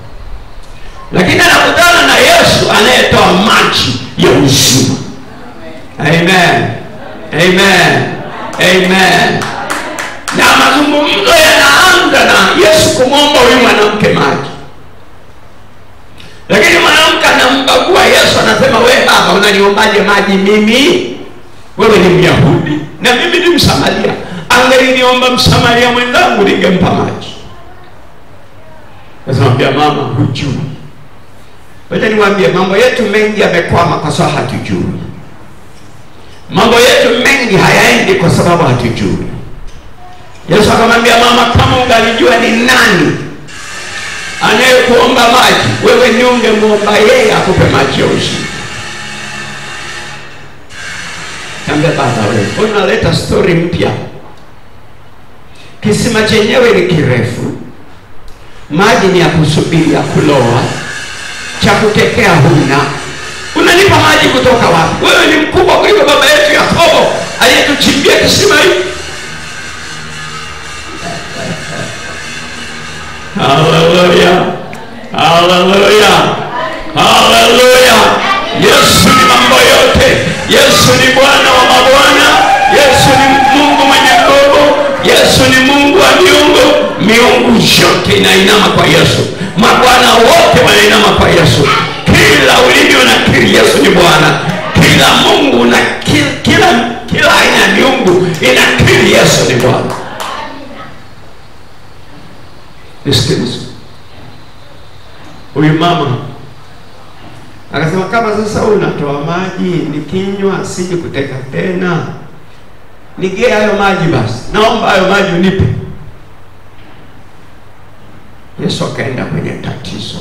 S1: Lakini anakutana na Yesu anayetoa maji ya uzima. Amen. Amen. Amen. Na mazungumzo yanaanza na Yesu kumwomba huyu mwanamke maji. Lakini mwanamke anambagua Yesu, anasema, wewe baba unaniombaje maji mimi? Wewe ni Myahudi na mimi ni Msamaria. Angeliniomba Msamaria mwenzangu ningempa maji. Nasema, mama hujui. Wacha niwaambie, mambo yetu mengi yamekwama kwa sababu hatujui. Mambo yetu mengi hayaendi kwa sababu hatujui. Yesu akamwambia mama, kama ungalijua ni nani anayekuomba maji, wewe ni ungemuomba yeye akupe maji ya uzima. Kambia, baba wewe unaleta story mpya. Kisima chenyewe ni kirefu, maji ni ya kusubiri, ya kuloa, cha kutekea huna. Unanipa maji kutoka wapi? Wewe ni mkubwa kuliko baba yetu Yakobo aliyetuchimbia kisima hiki. Haleluya, haleluya, haleluya. Yesu ni mambo yote. Yesu ni Bwana wa mabwana. Yesu ni Mungu mwenye nguvu. Yesu ni Mungu wa miungu. Miungu yote inainama kwa Yesu. Mabwana wote wanainama kwa Yesu. Kila ulimi unakiri Yesu ni Bwana. Kila Mungu na kila aina ya miungu inakiri Yesu ni Bwana. Nisikilize. Huyu mama akasema, kama sasa unatoa maji nikinywa siji kuteka tena, nigee hayo maji basi, naomba hayo maji unipe. Yesu akaenda kwenye tatizo.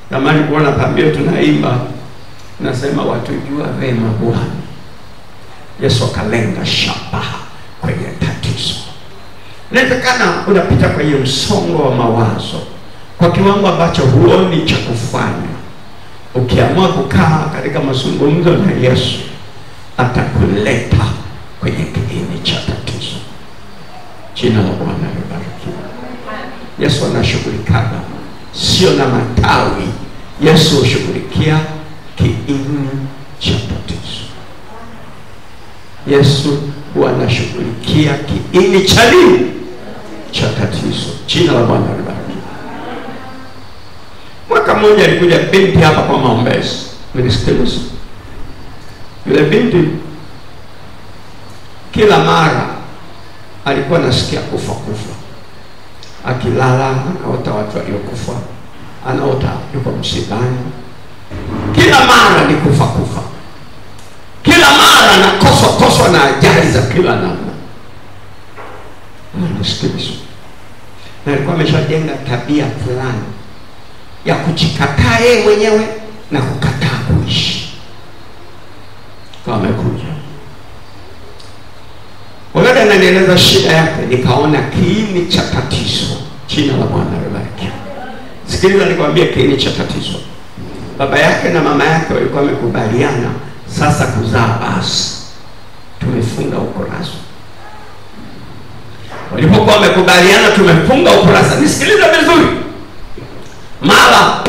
S1: Kama nilikuona pambio tunaimba, nasema watujua vema Bwana. Yesu akalenga shabaha kwenye tatizo. Inawezekana unapita kwenye msongo wa mawazo kwa kiwango ambacho huoni cha kufanya. Ukiamua kukaa katika mazungumzo na Yesu, atakuleta kwenye kiini cha tatizo. Jina la Bwana libarikiwe. Yesu anashughulikana sio na matawi. Yesu hushughulikia kiini cha tatizo. Yesu anashughulikia kiini cha nini? Cha tatizo. Jina la Bwana libarikiwe. Mwaka mmoja alikuja binti hapa kwa maombezi. Mnisikilize. Yule binti kila mara alikuwa nasikia kufa. Akilala anaota watu waliokufa, anaota yuko msibani. Kila mara ni kufa. Kila mara anakoswa na ajali za kila namna. Mnisikilize. Na alikuwa ameshajenga tabia fulani ya kujikataa yeye mwenyewe na kukataa kuishi. Kama amekuja wakati ananieleza shida yake, nikaona kiini cha tatizo. Jina la Bwana libarikiwe. Sikiliza nikwambie kiini cha tatizo. Baba yake na mama yake walikuwa wamekubaliana sasa kuzaa, basi tumefunga ukurasa. Walipokuwa wamekubaliana tumefunga ukurasa, nisikiliza vizuri, mara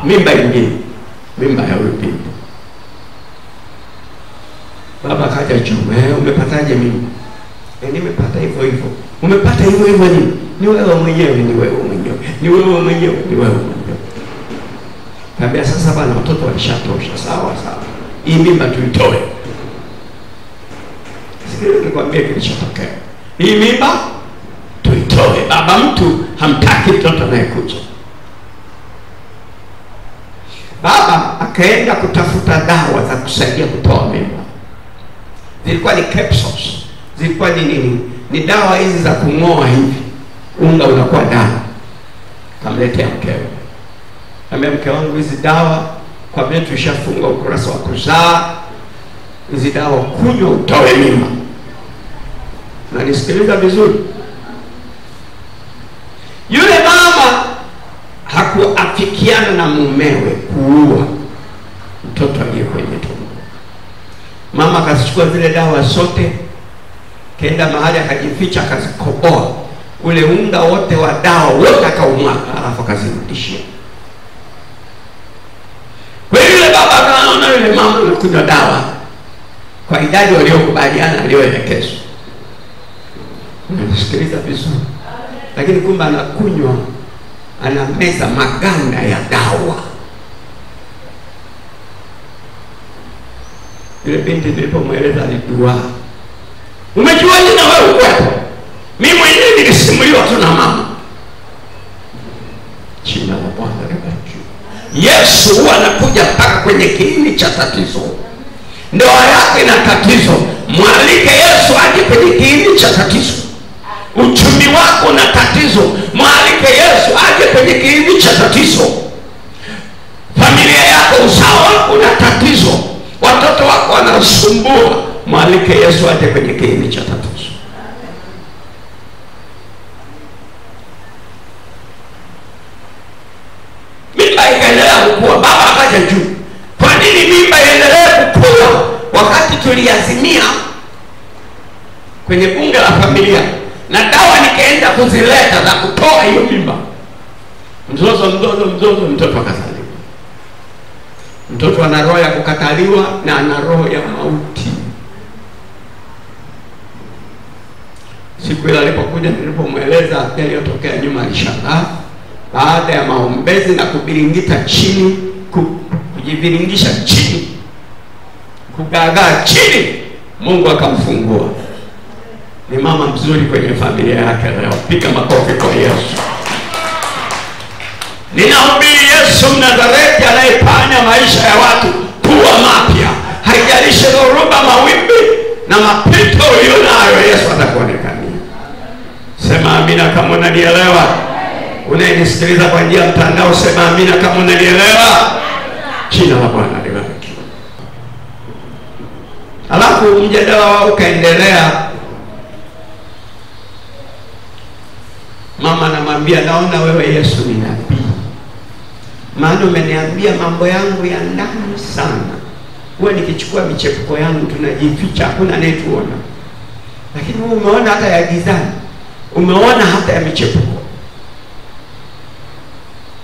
S1: mimba ingine, mimba ya huyo binti. Baba kaja juu, umepataje mimba? Nimepata hivyo. Umepata hivyo nini? Ni wewe mwenyewe, ni wewe mwenyewe, ni wewe mwenyewe, ni wewe mwenyewe. Kaambia sasa bana, watoto walishatosha, sawa. Hii mimba tuitoe. Sikiliza nikwambie kilichotokea. Hii mimba tuitoe. Baba mtu hamtaki mtoto anayekuja. Baba akaenda kutafuta dawa za kusaidia kutoa mimba. Zilikuwa ni capsules. Zilikuwa ni nini? Ni dawa hizi za kungoa hivi. Unga unakuwa dawa. Kamletea mkewe. Ambia mke wangu, hizi dawa kwa vile tushafunga ukurasa wa kuzaa, hizi dawa kunywa utoe mimba. Na nisikiliza vizuri. Yule mama hakuafikiana na mumewe kuua mtoto aliye kwenye tumbo. Mama akazichukua zile dawa zote, kaenda mahali akajificha, akazikoboa. Ule unga wote wa dawa wote akaumwaga, alafu akazirudishia. Kwa hiyo yule baba akaona yule mama anakunywa dawa kwa idadi waliokubaliana, aliyoelekezwa. Unasikiliza vizuri? Lakini kumbe anakunywa, anameza maganda ya dawa. Yule binti nilipomweleza alidua. Umejuaje na wewe uko? Mimi mwenyewe nilisimuliwa tu na mama. Jina la Bwana libarikiwe. Yesu anakuja mpaka kwenye kiini cha tatizo. Ndoa yako ina tatizo, mwalike Yesu aje kwenye kiini cha tatizo. Uchumi wako una tatizo, mwalike Yesu aje kwenye kiini cha tatizo. Familia yako, uzao wako una tatizo, watoto wako wanasumbua, mwalike Yesu aje kwenye kiini cha tatizo. tuliazimia kwenye bunge la familia, na dawa nikaenda kuzileta za kutoa hiyo mimba. Mzozo, mtoto akazaliwa. Mtoto ana roho ya kukataliwa na ana roho ya mauti. Siku ile alipokuja, nilipomweleza yaliyotokea nyuma, alishangaa. Baada ya maombezi na kubiringita chini, kujiviringisha chini, kugagaa chini, Mungu akamfungua. Ni mama mzuri kwenye familia yake leo. Piga makofi kwa Yesu. Ninahubiri Yesu Mnazareti anayefanya maisha ya watu kuwa mapya. Haijalishi dhoruba, mawimbi na mapito ulionayo, Yesu atakuonekania. Sema amina kama unanielewa. Unayenisikiliza kwa njia ya mtandao, sema amina kama unanielewa. Jina la Bwana libarikiwe. Alafu mjadala wao ukaendelea. Mama anamwambia, naona wewe Yesu ni nabii, maana umeniambia mambo yangu ya ndani sana. Wewe nikichukua michepuko yangu tunajificha, hakuna anayetuona. Lakini wewe umeona hata ya gizani, umeona hata ya michepuko.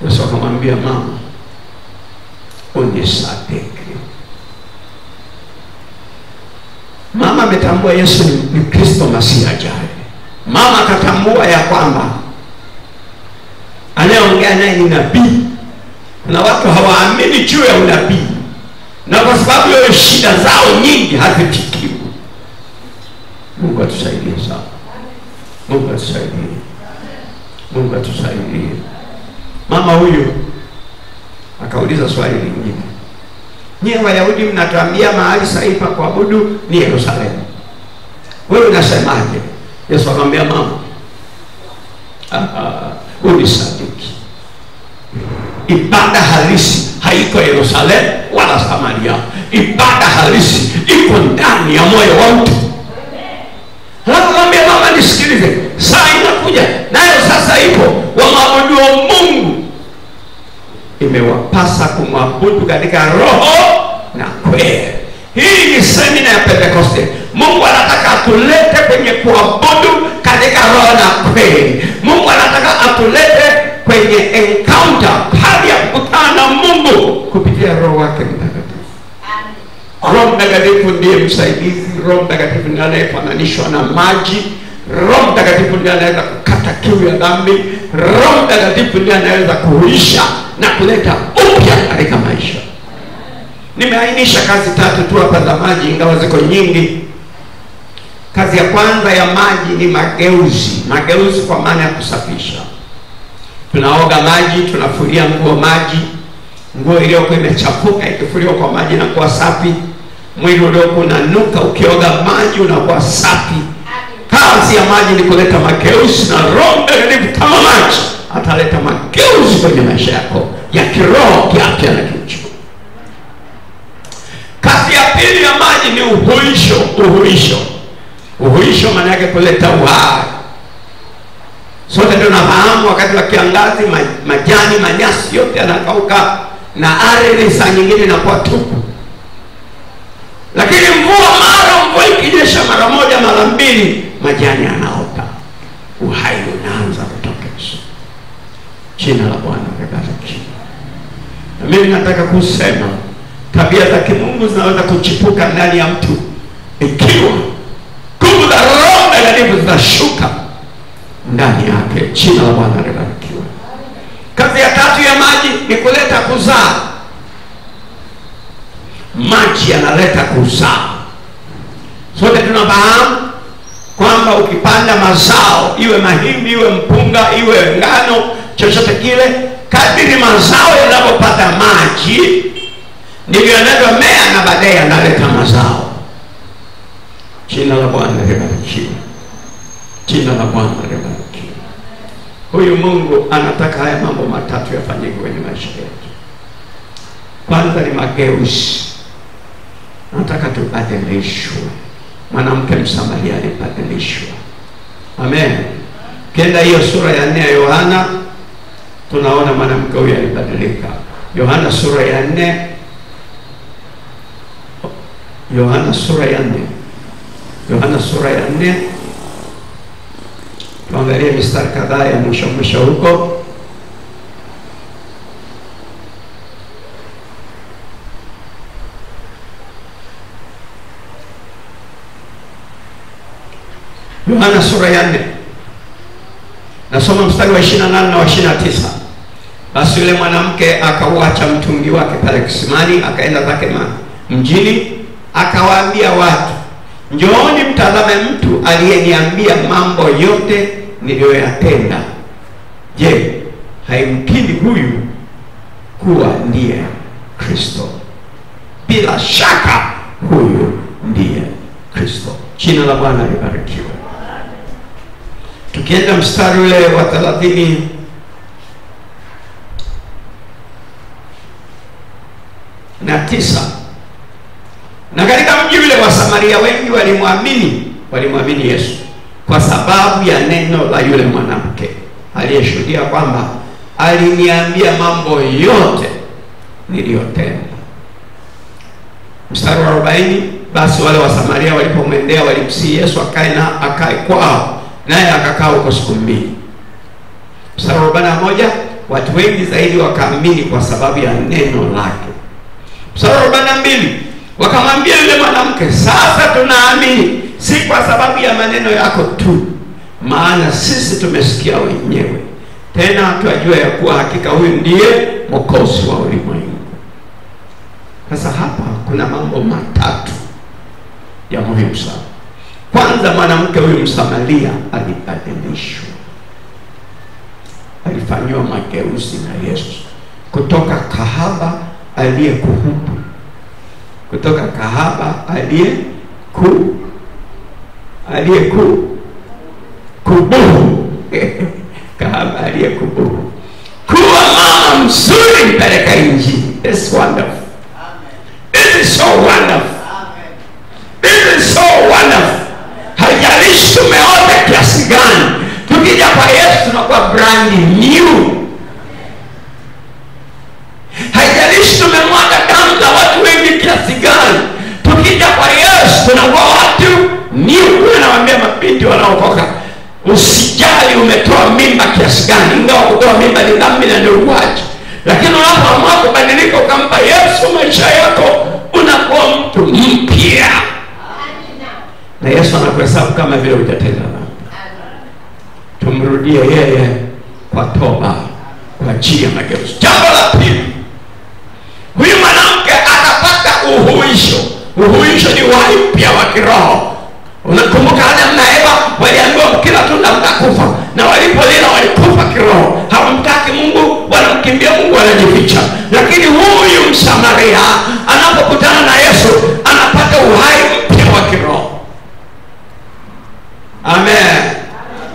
S1: Yesu akamwambia, mama, unisadiki. Mama ametambua Yesu ni Kristo Masihi ajaye. Mama akatambua ya kwamba anayeongea naye ni nabii. Na watu hawaamini juu ya unabii, na kwa sababu hiyo shida zao nyingi hazifikiwi. Mungu atusaidie sana. Mungu atusaidie. Mungu atusaidie. Mama huyu akauliza swali lingine. Nyie Wayahudi mnatuambia mahali sahihi pa kuabudu ni Yerusalemu. Wewe unasemaje? Yesu akamwambia, mama, unisadiki. Ibada halisi haiko Yerusalemu wala Samaria. Ibada halisi iko ndani ya moyo wa mtu. Halafu mwambie, mama, nisikilize, saa inakuja nayo sasa ipo, wamwabudu wa Mungu imewapasa kumwabudu katika roho na kweli. Hii ni semina ya Pentekoste. Mungu anataka atulete kwenye kuabudu katika roho na kweli. Mungu anataka atulete kwenye encounter, hali ya kukutana na Mungu kupitia Roho wake Mtakatifu. Roho Mtakatifu ndiye msaidizi. Roho Mtakatifu ndiye anayefananishwa na maji. Roho Mtakatifu ndiye anaweza kukata kiu ya dhambi. Roho Mtakatifu ndiye anaweza kuhuisha na kuleta upya katika maisha. Nimeainisha kazi 3 tu hapa za maji, ingawa ziko nyingi. Kazi ya kwanza ya maji ni mageuzi. Mageuzi kwa maana ya kusafisha. Tunaoga maji, tunafulia nguo maji. Nguo iliyokuwa imechafuka ikifuliwa kwa maji na kuwa safi. Mwili uliokuwa unanuka ukioga maji unakuwa safi. Kazi ya maji ni kuleta mageuzi, na Roho Mtakatifu kama maji ataleta mageuzi kwenye maisha yako ya kiroho, kiafya na kiuchumi. Kazi ya pili ya maji ni uhuisho. Uhuisho maana yake kuleta uhai. Sote tunafahamu wakati wa kiangazi majani, manyasi yote yanakauka na ardhi saa nyingine inakuwa tupu. Lakini mvua ikinyesha mara moja, mara mbili, majani yanaota. Uhai unaanza kutoka. Jina la Bwana libarikiwe. Na mimi nataka kusema tabia za kimungu zinaweza kuchipuka ndani ya mtu ikiwa nguvu za Roho Mtakatifu zinashuka ndani yake. Jina la Bwana libarikiwe. Kazi ya 3 ya maji ni kuleta kuzaa. Maji yanaleta kuzaa. Sote tunafahamu kwamba ukipanda mazao, iwe mahindi, iwe mpunga, iwe ngano, chochote kile, kadiri mazao yanapopata maji ndivyo yanavyomea na baadaye yanaleta mazao. Jina la Bwana libarikiwe. Jina la Bwana libarikiwe. Huyu Mungu anataka haya mambo 3 yafanyike kwenye maisha yetu. Kwanza ni mageuzi. Anataka tubadilishwe. Mwanamke Msamaria alibadilishwa. Amen. Kenda hiyo sura ya 4 ya Yohana, tunaona mwanamke huyu alibadilika. Yohana sura ya 4 Yohana sura ya 4. Yohana sura ya 4. Tuangalie mistari kadhaa ya mwisho huko. Yohana sura ya 4. Nasoma mstari wa 28 na wa 29. Basi yule mwanamke akauacha mtungi wake pale kisimani, akaenda zake mjini, akawaambia watu, njooni mtazame mtu aliyeniambia mambo yote niliyoyatenda. Je, haimkini huyu kuwa ndiye Kristo? Bila shaka huyu ndiye Kristo. Jina la Bwana libarikiwe. Tukienda mstari ule wa 39. Na katika mji ule wa Samaria wengi walimwamini Yesu kwa sababu ya neno la yule mwanamke aliyeshuhudia kwamba aliniambia mambo yote niliyotenda. Mstari wa 40. Basi wale wa Samaria walipomwendea walimsihi Yesu akae kwao, naye akakaa huko siku 2. Mstari wa 41. Watu wengi zaidi wakaamini kwa sababu ya neno lake. Mstari wa 42. Wakamwambia yule mwanamke, sasa tunaamini si kwa sababu ya maneno yako tu, maana sisi tumesikia wenyewe, tena tunajua ya kuwa hakika huyu ndiye Mwokozi wa ulimwengu. Sasa hapa kuna mambo matatu ya muhimu sana. Kwanza, mwanamke huyu Msamaria alibadilishwa, alifanywa mageuzi na Yesu kutoka kahaba aliyekuhubu, kutoka kahaba aliyekubuhu kahaba aliyekubuhu kuwa mama mzuri mpeleka Injili. It's wonderful. It is so wonderful. It is so wonderful. Haijalishi tumeota kiasi gani, tukija kwa Yesu tunakuwa brand new. Haijalishi tumemwaga damu za watu wengi kiasi gani, tukija kwa Yesu tunakuwa watu new. Nawaambia mabinti wanaokoka, usijali umetoa mimba kiasi gani, ingawa kutoa mimba ni dhambi na ni uwaji, lakini unapoamua kubadilika ukampa Yesu maisha yako, unakuwa mtu mpya. Na Yesu anakuhesabu kama vile hujatenda dhambi. Tumrudie yeye kwa toba, kwa njia ya mageuzi. Jambo la pili, huyu mwanamke akapata uhuisho. Uhuisho ni uhai mpya wa kiroho. Unakumbuka Adam na Eva waliambiwa kila tunda mtakufa, na walipolila walikufa kiroho. Hawamtaki Mungu, wanamkimbia Mungu, wanajificha. Lakini huyu Msamaria anapokutana na Yesu anapata uhai mpya wa kiroho. Amen.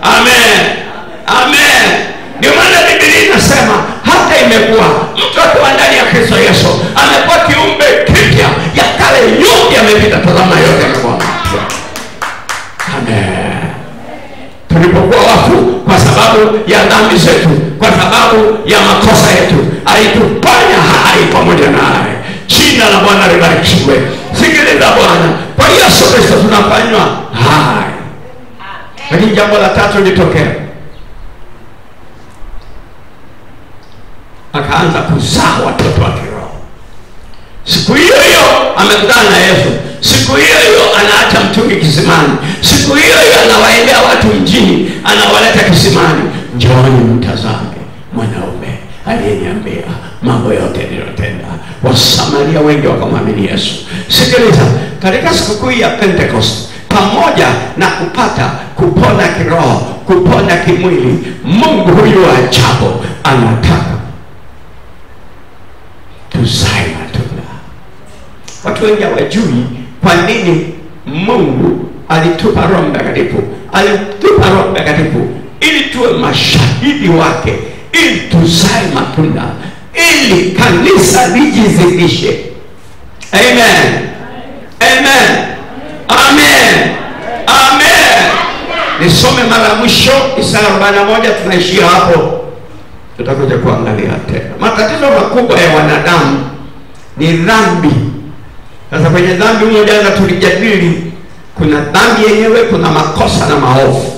S1: Amen. Amen. Ndio maana Biblia inasema hata imekuwa mtu akiwa ndani ya Kristo Yesu amekuwa kiumbe kipya, ya kale yote yamepita, tazama yote yamekuwa mapya. Amen. Tulipokuwa wafu kwa sababu ya dhambi zetu, kwa sababu ya makosa yetu, alitufanya hai pamoja naye. Jina la Bwana libarikiwe. Sikiliza Bwana, kwa Yesu Kristo tunafanywa hai. Lakini jambo la tatu litokea, akaanza kuzaa watoto wa kiroho. Siku hiyo hiyo amekutana na Yesu, siku hiyo hiyo anaacha mtungi kisimani, siku hiyo hiyo anawaendea watu mjini, anawaleta kisimani, njooni mtazame mwanaume aliyeniambia mambo yote niliyotenda. Wasamaria wengi wakamwamini Yesu. Sikiliza, katika sikukuu ya Pentecost, pamoja na kupata kupona kiroho, kupona kimwili, Mungu huyu wa ajabu anataka tuzae matunda. Watu wengi hawajui kwa nini Mungu alitupa Roho Mtakatifu. Alitupa Roho Mtakatifu ili tuwe mashahidi wake, ili tuzae matunda, ili kanisa lijizidishe. Amen. Amen. Amen. Amen. Nisome mara mwisho Isaya 41, tunaishia hapo. Tutakuja kuangalia tena. Matatizo makubwa ya wanadamu ni dhambi Sasa kwenye dhambi moja tulijadili, kuna dhambi yenyewe, kuna makosa na maovu.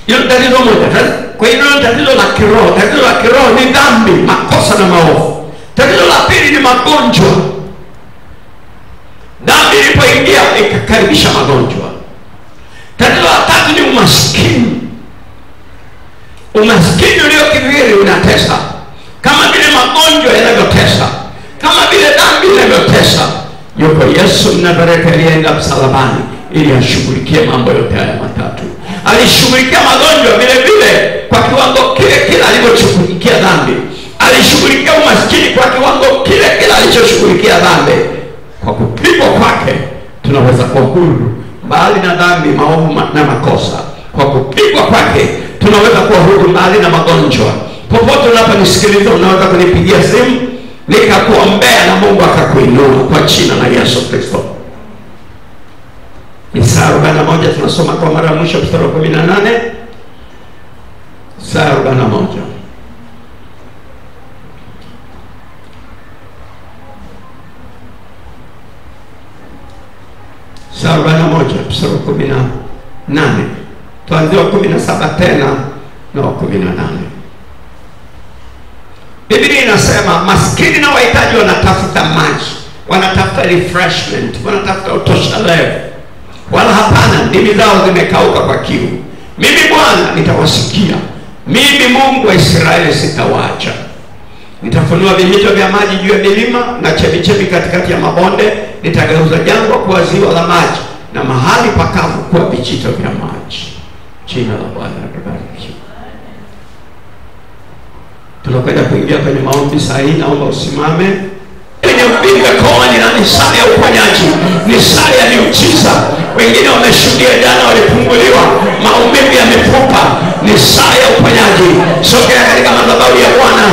S1: Hilo tatizo moja. Kwa hiyo tatizo la kiroho, tatizo la kiroho ni dhambi, makosa na maovu. Tatizo la pili ni magonjwa. Dhambi ilipoingia ikakaribisha magonjwa. Tatizo la tatu ni umaskini. Umaskini uliokithiri unatesa, kama vile magonjwa yanavyotesa, kama vile dhambi inavyotesa. Yuko Yesu Mnazareti aliyeenda msalabani ili ashughulikie mambo yote haya matatu. Alishughulikia magonjwa vile vile kwa kiwango kile kile alivyoshughulikia dhambi. Alishughulikia umaskini kwa kiwango kile kile alichoshughulikia dhambi. Kwa kupigwa kwake tunaweza kuwa huru mbali na dhambi, maovu na makosa. Kwa kupigwa kwake tunaweza kuwa huru mbali na magonjwa. Popote unaponisikiliza unaweza kunipigia simu nikakuombea na Mungu akakuinua kwa jina la Yesu Kristo. Isaya 41 tunasoma kwa mara mwisho mstari wa 18. Isaya 41. Isaya 41 mstari wa 18. Tuanzie 17 tena na 18. Biblia inasema maskini na wahitaji wanatafuta maji, wanatafuta refreshment, wanatafuta utoshelevu. Wala hapana, ndimi zao zimekauka kwa kiu. Mimi Bwana nitawasikia, mimi Mungu wa Israeli sitawaacha. Nitafunua vijito vya maji juu ya milima na chemichemi katikati ya mabonde. Nitageuza jangwa kuwa ziwa la maji na mahali pakavu kuwa vijito vya maji. Jina la Bwana libarikiwe. Tunakwenda kuingia kwenye maombi saa hii. Naomba usimame. Kwenye uvimbe kooni na ni saa ya uponyaji, ni saa ya miujiza. Wengine wameshuhudia jana walipunguliwa maumivu ya mifupa, ni saa ya uponyaji. Sogea katika madhabahu ya Bwana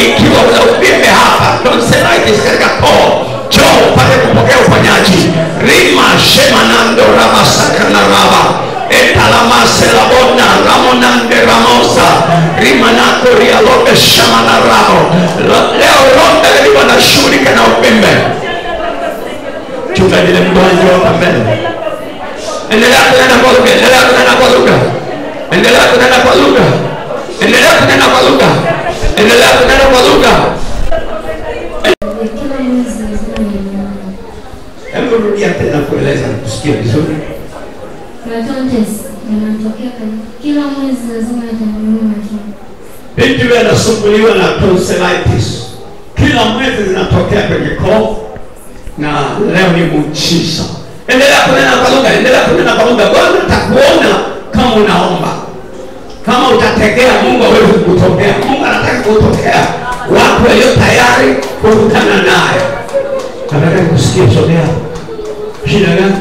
S1: ikiwa una uvimbe hapa, tonsillitis katika koo, njoo upate kupokea uponyaji. Rima shemanando raba sakana raba etalamase labona ramonande ramosa rimanako rialobe shamana rabo. Leo ronda liwa na shughulika na uvimbe. Chunga jile mgonjwa hapa mbele. Endelea kunena kwa lugha, endelea kunena kwa lugha, endelea kunena kwa lugha, endelea kunena kwa lugha, endelea kunena kwa lugha. Hebu rudia tena kueleza kusikia vizuri.
S2: Kila mwezi lazima nitanunua maji.
S1: Binti anasumbuliwa na tonsillitis. Kila mwezi zinatokea kwenye koo na leo ni muujiza. Endelea kunena kwa lugha, endelea kunena kwa lugha. Bwana atakuona kama unaomba. Kama utategea Mungu hawezi kukutokea. Mungu anataka kukutokea watu walio tayari kukutana naye. Nataka kusikia sogea. Shida gani?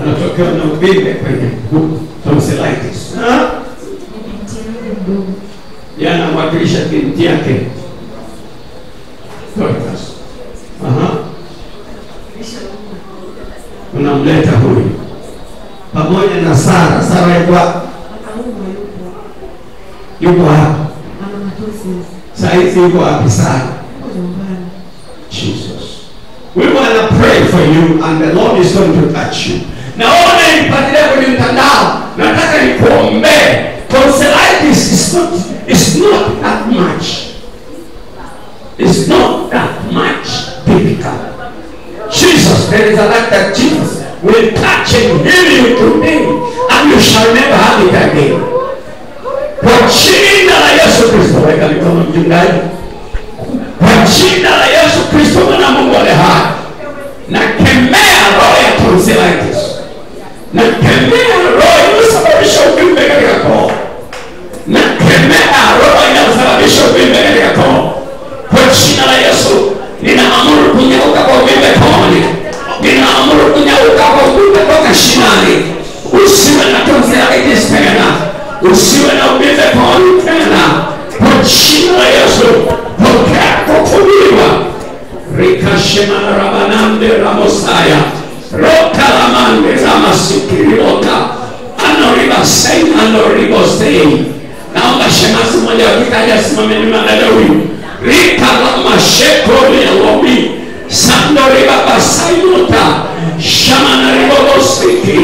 S1: Anatokea na uvimbe kwenye tonsillitis. Yana mwakilisha binti yake. Unamleta huyu pamoja na Sara. Sara yuko hapa. Saizi yuko wapi Sara? Jesus. We want to pray for you and the Lord is going to touch you. Naona nipatilia kwenye mtandao. Nataka nikuombee. Tonsillitis is not that much. It's not that much difficult. Jesus, there is a lot that Jesus will touch and heal you today, and you shall never have it again. Kwa jina la Yesu Kristo, weka mikono mchungaji. Kwa jina la Yesu Kristo, mwana Mungu aliye hai, nakemea roho ya tonsillitis. Nakemea roho inayosababisha uvimbe katika koo. Nakemea roho inayosababisha uvimbe katika koo. Kwa jina la Yesu, ninaamuru kunyauka kwa uvimbe kooni. Ninaamuru kunyauka kwa uvimbe toka shinani. Usiwe na tonsillitis tena. Usiwe na uvimbe kooni tena. Kwa jina la Yesu, pokea kufunguliwa. Rikashema rabanande ramosaya. Roka lamande ramasikiriota. Anoriba sei, anoribo sei.
S3: Naomba shemasi mmoja wakikaja asimame nyuma dada huyu. Rika lama shekoli ya lobi. Sandori baba sayuta. Shamana ribobosiki.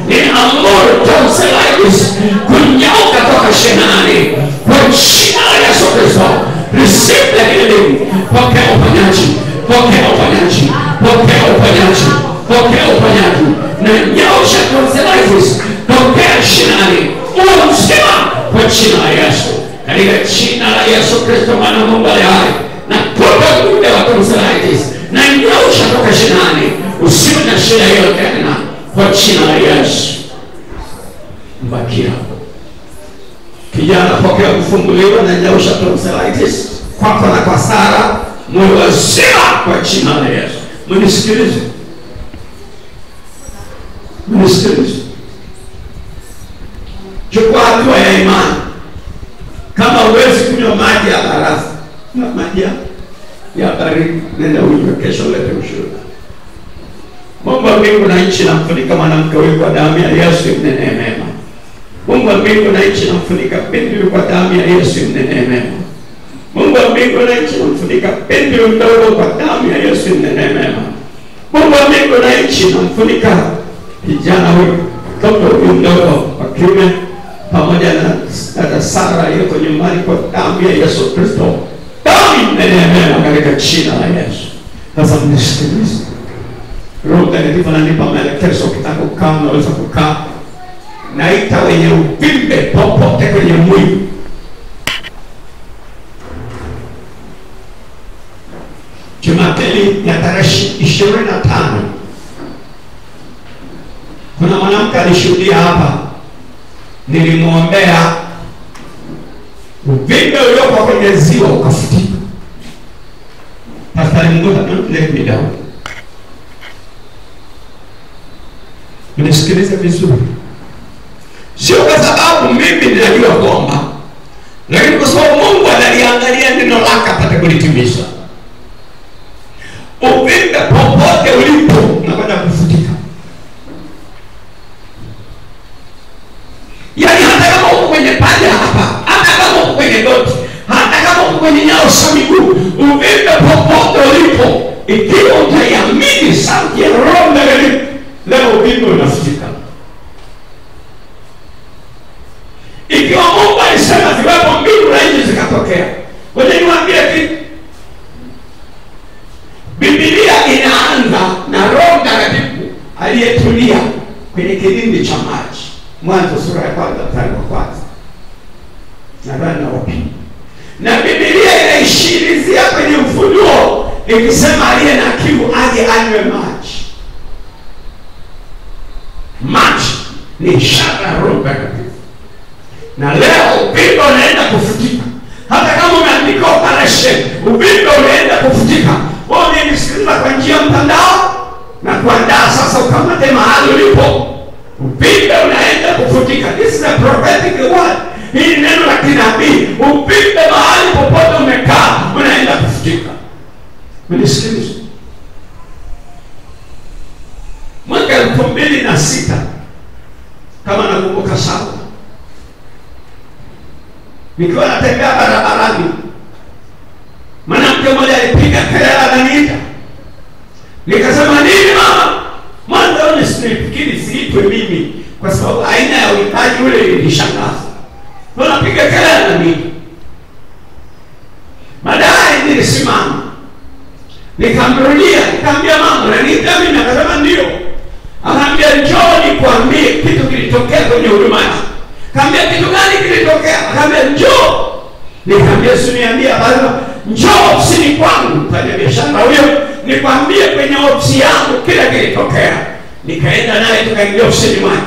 S3: Ni amor tonsillitis. Kunyauka toka shenani. Kwa jina la Yesu Kristo. Receive the healing. Pokea uponyaji. Pokea uponyaji. Pokea uponyaji. Pokea uponyaji. Na nyaosha tonsillitis. Pokea shenani. Uwe mzima kwa jina la Yesu. Katika jina la Yesu Kristo mwana wa Mungu aliye hai. Na toka muda wa tonsillitis. Na nyaosha toka shenani. Usiwe na shida hiyo tena kwa jina la Yesu. Mbakia. Kijana pokea kufunguliwa na nyaosha tonsillitis. Kwako na kwa Sara. Moyo wazima kwa jina la Yesu. Mnisikilize. Mnisikilize. Chukua hatua ya imani. Kama huwezi kunywa maji ya barafu, na maji ya baridi, nenda unywe, kesho lete ushuhuda. Mungu wa mbingu na nchi namfunika mwanamke huyu kwa damu ya Yesu mnenee mema. Mungu wa mbingu na nchi namfunika binti huyu kwa damu ya Yesu mnenee mema. Mungu wa mbingu na nchi namfunika binti huyu mdogo kwa damu ya Yesu mnenee mema. Mungu wa mbingu na nchi namfunika kijana huyu, mtoto huyu mdogo wa kiume pamoja na dada Sara yuko nyumbani kwa damu ya Yesu Kristo. Damu mnenee mema katika jina la Yesu. Sasa mnisikilize. Roho Mtakatifu ananipa maelekezo, ukitaka kukaa unaweza kukaa. Naita wenye uvimbe popote kwenye mwili. Jumapili ya tarehe 25 kuna mwanamke alishuhudia hapa, nilimwombea uvimbe uliokuwa kwenye ziwa ukafutika. Pastor Mungu let me down. Mnisikilize vizuri. Sio kwa sababu mimi ninajua kuomba, lakini kwa sababu Mungu analiangalia neno lake apate kulitimiza. Uvimbe popote ulipo unakwenda kufutika. Yaani hata kama uko kwenye paja hapa, hata kama uko kwenye goti, hata kama uko kwenye nyao za miguu, uvimbe popote ulipo, ikiwa utaiamini sauti ya Roho Mtakatifu, leo uvimbe unafutika. Ikiwa Mungu alisema ziwepo mbingu na nchi zikatokea. Ngoja niwaambie kitu. Biblia inaanza na Roho Mtakatifu aliyetulia kwenye kilindi cha maji. Mwanzo sura ya 1 mstari wa 1. Nadhani na wapi. Na Biblia inaishirizia kwenye Ufunuo ikisema aliye na kiu aje anywe maji. Maji ni ishara ya Roho Mtakatifu. Na leo uvimbe unaenda kufutika. Hata kama umeandika operation, uvimbe unaenda kufutika. Wewe unisikiliza kwa njia ya mtandao na kuandaa sasa ukamate mahali ulipo. Uvimbe unaenda kufutika. This is a prophetic word. Hii ni neno la kinabii. Uvimbe mahali popote umekaa unaenda kufutika. Unisikilize. Mwaka 2006 kama nakumbuka sawa, nikiwa natembea barabarani, mwanamke mmoja alipiga kelele ananiita. Nikasema nini mama? Mwanzo nisifikiri siitwe mimi kwa sababu aina ya uimbaji ule ilishangaza. Napiga kelele ananiita. Baadaye nilisimama. Nikamrudia, nikamwambia mama, unaniita mimi? Akasema ndio. Akaniambia njoo nikwambie kitu kilitokea kwenye huduma yako. Kaambia kitu gani kilitokea? Akaambia njoo. Nikamwambia usiniambie bali njoo ofisini kwangu, mfanya biashara huyo, nikwambie kwenye ofisi yangu kila kilitokea. Nikaenda naye tukaingia ofisini mwake.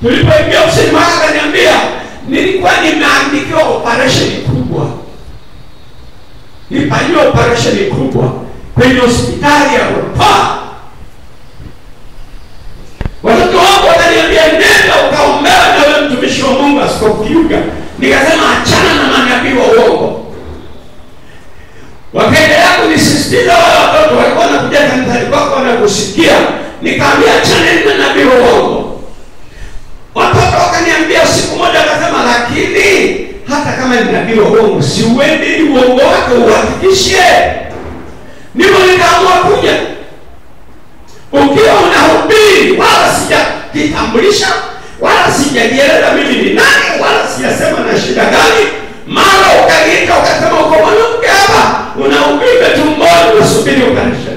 S3: Tulipoingia ofisini mwake akaniambia nilikuwa nimeandikiwa operation kubwa. Nilifanywa operation kubwa kwenye hospitali ya Rufaa. Watoto wangu wananiambia nenda ukaombewe na wewe mtumishi wa Mungu asikokiuka. Nikasema achana na manabii wa uongo. Wakaendelea kunisisitiza wale watoto walikuwa wanakuja kanisani kwako na kusikia. Nikamwambia achana na nabii wa uongo. Watoto wakaniambia siku moja, akasema lakini kama ni nabii wa uongo, si uende ili uongo wake uhakikishe. Ndipo nikaamua kuja. Ukiwa unahubiri, wala sijajitambulisha, wala sijajieleza mimi ni nani, wala sijasema na shida gani, mara ukagiita ukasema uko mwanamke hapa unahubiri tumboni unasubiri operation.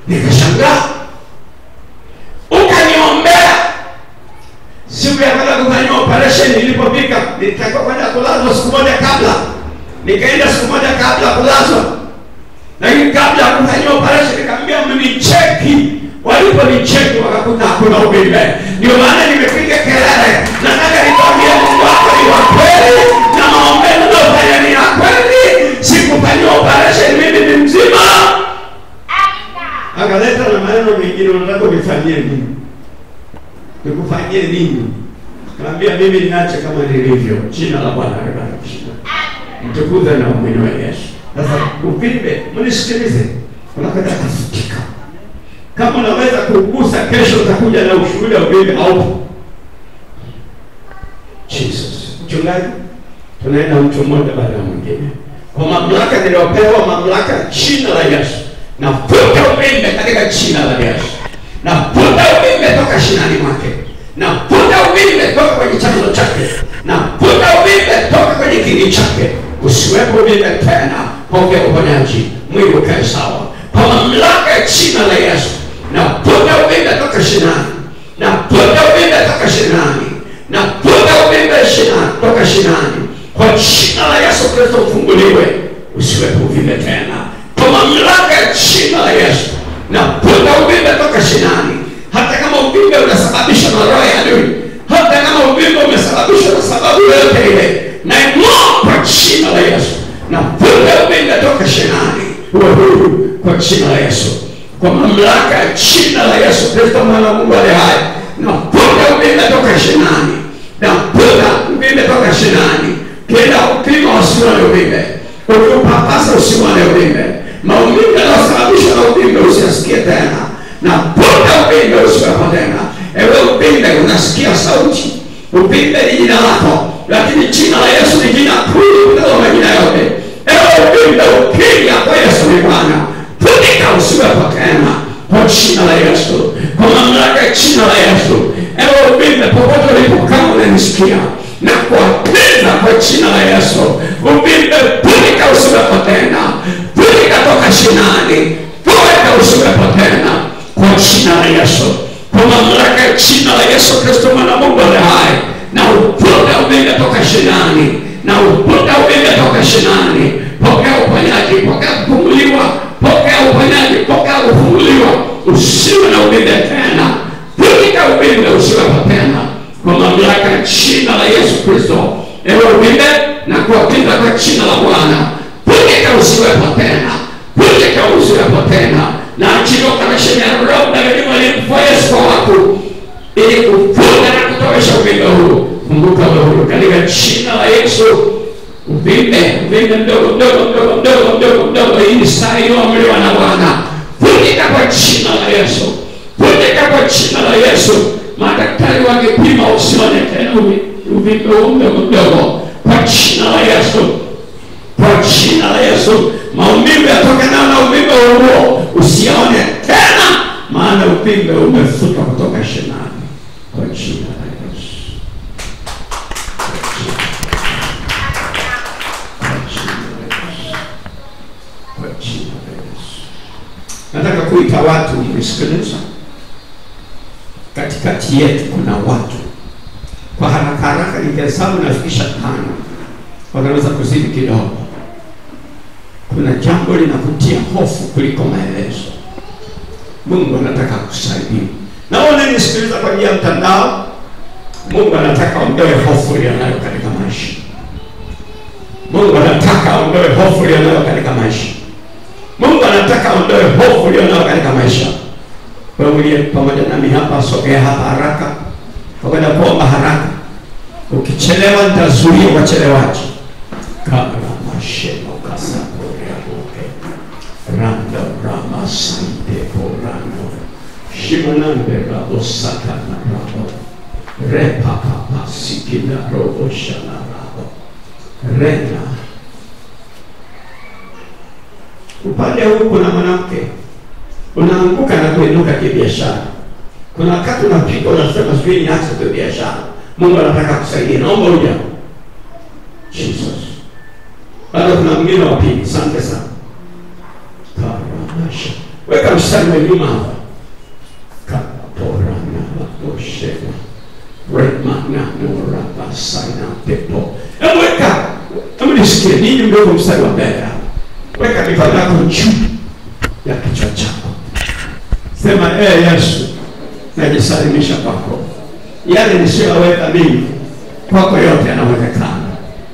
S3: Nikashangaa. Ukaniombea. Siku ya kwenda kufanya operation nilipofika, nilitakiwa kwenda kulazwa siku moja kabla. Nikaenda siku moja kabla kulazwa. Lakini kabla ya kufanya operation nikamwambia mnicheki. Waliponicheki wakakuta hakuna uvimbe. Ndio maana nimepiga kelele. Nataka nikwambie Mungu wako ni wa kweli na maombezi unayofanya ni ya kweli. Sikufanya operation mimi ni mzima. Akaleta na maneno mengine, unataka unifanyie nini? Nikufanyie nini? Kaambia mimi niache kama nilivyo. Jina la Bwana libarikiwe. Mtukuze na mwinue Yesu. Sasa uvimbe, mnisikilize. Unataka kufutika. Kama unaweza kugusa kesho utakuja na ushuhuda uvimbe haupo. Jesus. Mchungaji, tunaenda mtu mmoja baada ya mwingine. Kwa mamlaka niliopewa, mamlaka jina la Yesu. Nafuta uvimbe katika jina la Yesu. Nafuta uvimbe toka shinani mwake. Nafuta uvimbe toka kwenye chanzo chake. Nafuta uvimbe toka kwenye kiini chake. Usiwepo uvimbe tena. Pokea uponyaji. Mwili ukae sawa. Kwa mamlaka ya jina la Yesu. Nafuta uvimbe toka shinani. Nafuta uvimbe toka shinani. Nafuta uvimbe toka shinani. Kwa jina la Yesu Kristo ufunguliwe. Usiwepo uvimbe tena. Kwa mamlaka ya jina la Yesu. Nafuta uvimbe toka shinani. Hata kama uvimbe unasababishwa na roho ya adui, hata kama uvimbe umesababishwa na sababu yoyote ile, na ing'oa kwa jina la Yesu. Nafuta uvimbe toka shinani. Uwe huru kwa jina la Yesu. Kwa mamlaka ya jina la Yesu Kristo mwana wa Mungu aliye hai. Nafuta uvimbe toka shinani. Nafuta uvimbe toka shinani. Kila upima usione uvimbe. Ukiupapasa usione uvimbe. Maumivu yanayosababishwa na uvimbe usisikie tena. Nafuta uvimbe usiwepo tena. Ewe uvimbe unasikia sauti. Uvimbe ni jina lako, lakini jina la Yesu ni jina kuu kuliko majina yote. Ewe uvimbe ukija kwa Yesu ni Bwana. Futika usiwepo tena kwa jina la Yesu. Kwa mamlaka ya jina la Yesu. Ewe uvimbe popote ulipokaa unanisikia, na kuapenda kwa jina la Yesu. Uvimbe futika usiwepo tena. Futika toka shinani. Futika usiwepo tena kwa jina la Yesu. Kwa mamlaka ya jina la Yesu Kristo mwana wa Mungu aliye hai. Na ufuta uvimbe toka shinani. Na ufuta uvimbe toka shinani. Pokea uponyaji, pokea kufunguliwa. Pokea uponyaji, pokea kufunguliwa. Usiwe na uvimbe tena. Futika uvimbe usiwepo tena. Kwa mamlaka ya jina la Yesu Kristo. Ewe uvimbe na kuapinda kwa jina la Bwana. Futika usiwepo tena. Futika usiwepo tena. Na achilia kamisheni ya Roho Mtakatifu aliyemfua Yesu kwa watu, ili kufunga na kutowesha uvimbe huu. Funguka wewe huru katika jina la Yesu. Uvimbe mdogo hii saa iliyoamriwa na Bwana. Futika kwa jina la Yesu. Futika kwa jina la Yesu. Madaktari wangepima usione tena uvimbe huu mdogo. Kwa jina la Yesu. Kwa jina la Yesu. Maumivu yatokana na uvimbe huo usione tena, maana uvimbe umefuta kutoka shinani. Kwa jina la Yesu. Kwa jina la Yesu. Nataka kuita watu mnisikilize. Katikati yetu kuna watu, kwa haraka haraka ningehesabu nafikisha 5, wanaweza kuzidi kidogo. Kuna jambo linakutia hofu kuliko maelezo. Mungu anataka kusaidia. Na wewe nisikiliza kwa njia ya mtandao, Mungu anataka aondoe hofu iliyonayo katika maisha. Mungu anataka aondoe hofu iliyonayo katika maisha. Mungu anataka aondoe hofu iliyonayo katika maisha. Wewe uliye pamoja nami hapa, sogea hapa haraka. Tukwenda kuomba haraka. Ukichelewa nitazuia wachelewaji. Kabla mashemo kasapo Randa Rama Sante Porano Shimanande Rabo Satana Rabo Repa Papa Sikina Robo Shana Rabo
S1: Rena. Upande huu kuna mwanamke, unaanguka na kuinuka kibiashara. Kuna wakati unapika unasema sijui niache kwa biashara. Mungu anataka kusaidia. Naomba uje. Jesus. Bado kuna mwingine wa pili. Asante sana. Karabasha. Weka mstari wa nyuma hapa. Kaporana wadoshena. Remana nora basaina pepo. Weka. Kama nisikie nini mdogo mstari wa mbele. Weka mikono yako juu ya kichwa chako. Sema Yesu, najisalimisha kwako. Yale nisiyoweza mimi, kwako yote yanawezekana.